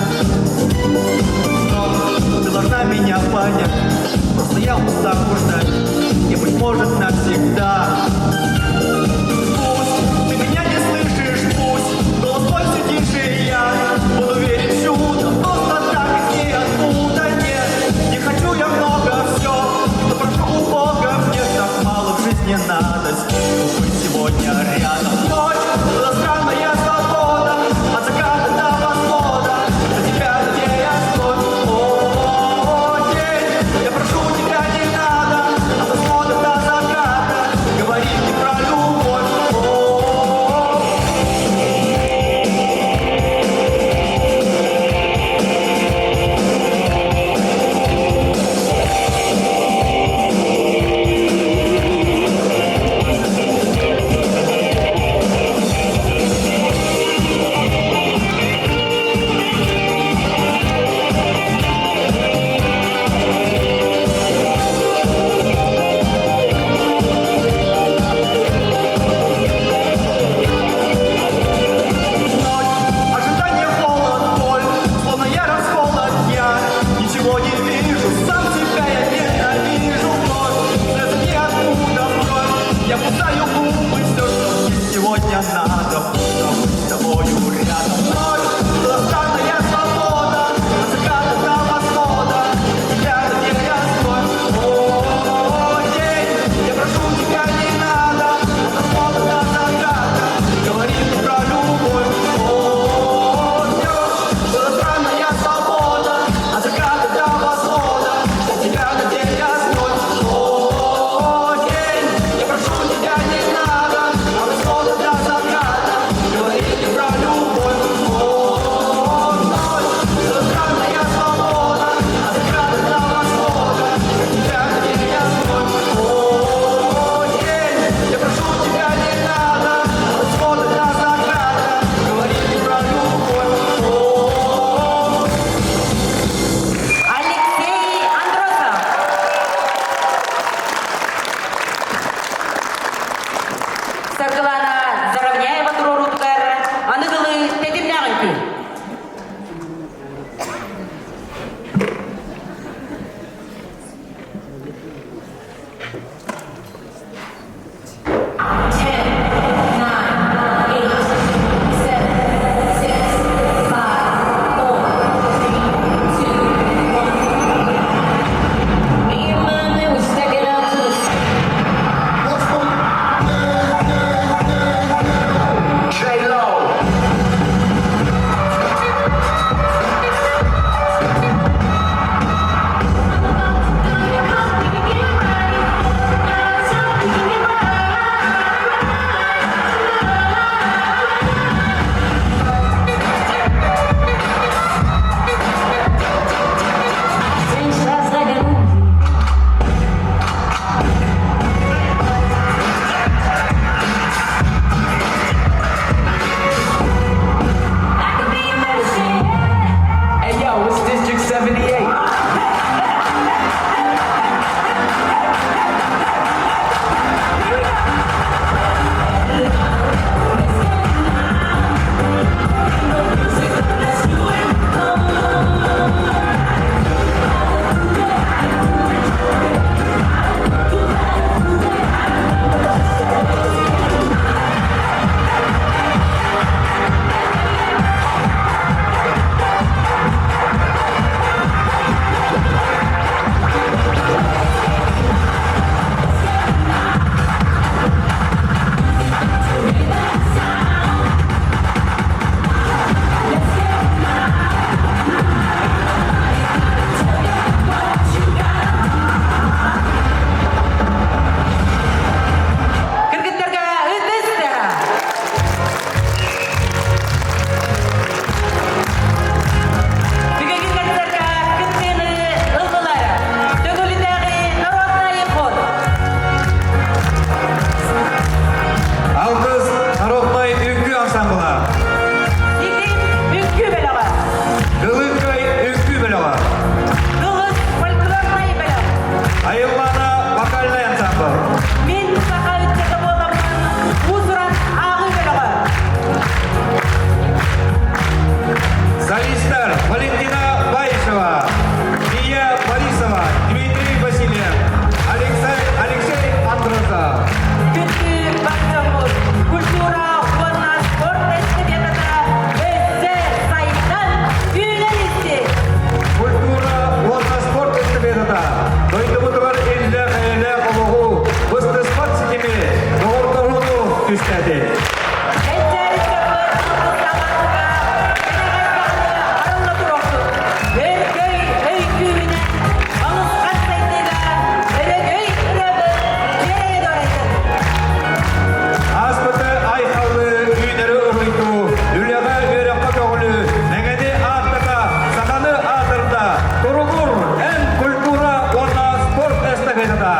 Но ты должна меня понять, просто я устал ждать, и, быть может, навсегда. Пусть ты меня не слышишь, пусть голос твой все тише, я буду верить в чудо, просто так и ниоткуда нет. Не хочу я много все, но прошу у Бога, мне так мало в жизни надо с ним быть сегодня рядом. Ночь, это странная свобода, от заката до восхода, за тебя, где я стой. О, день, я прошу тебя, не надо, от восхода до заката,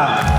Артемьевна.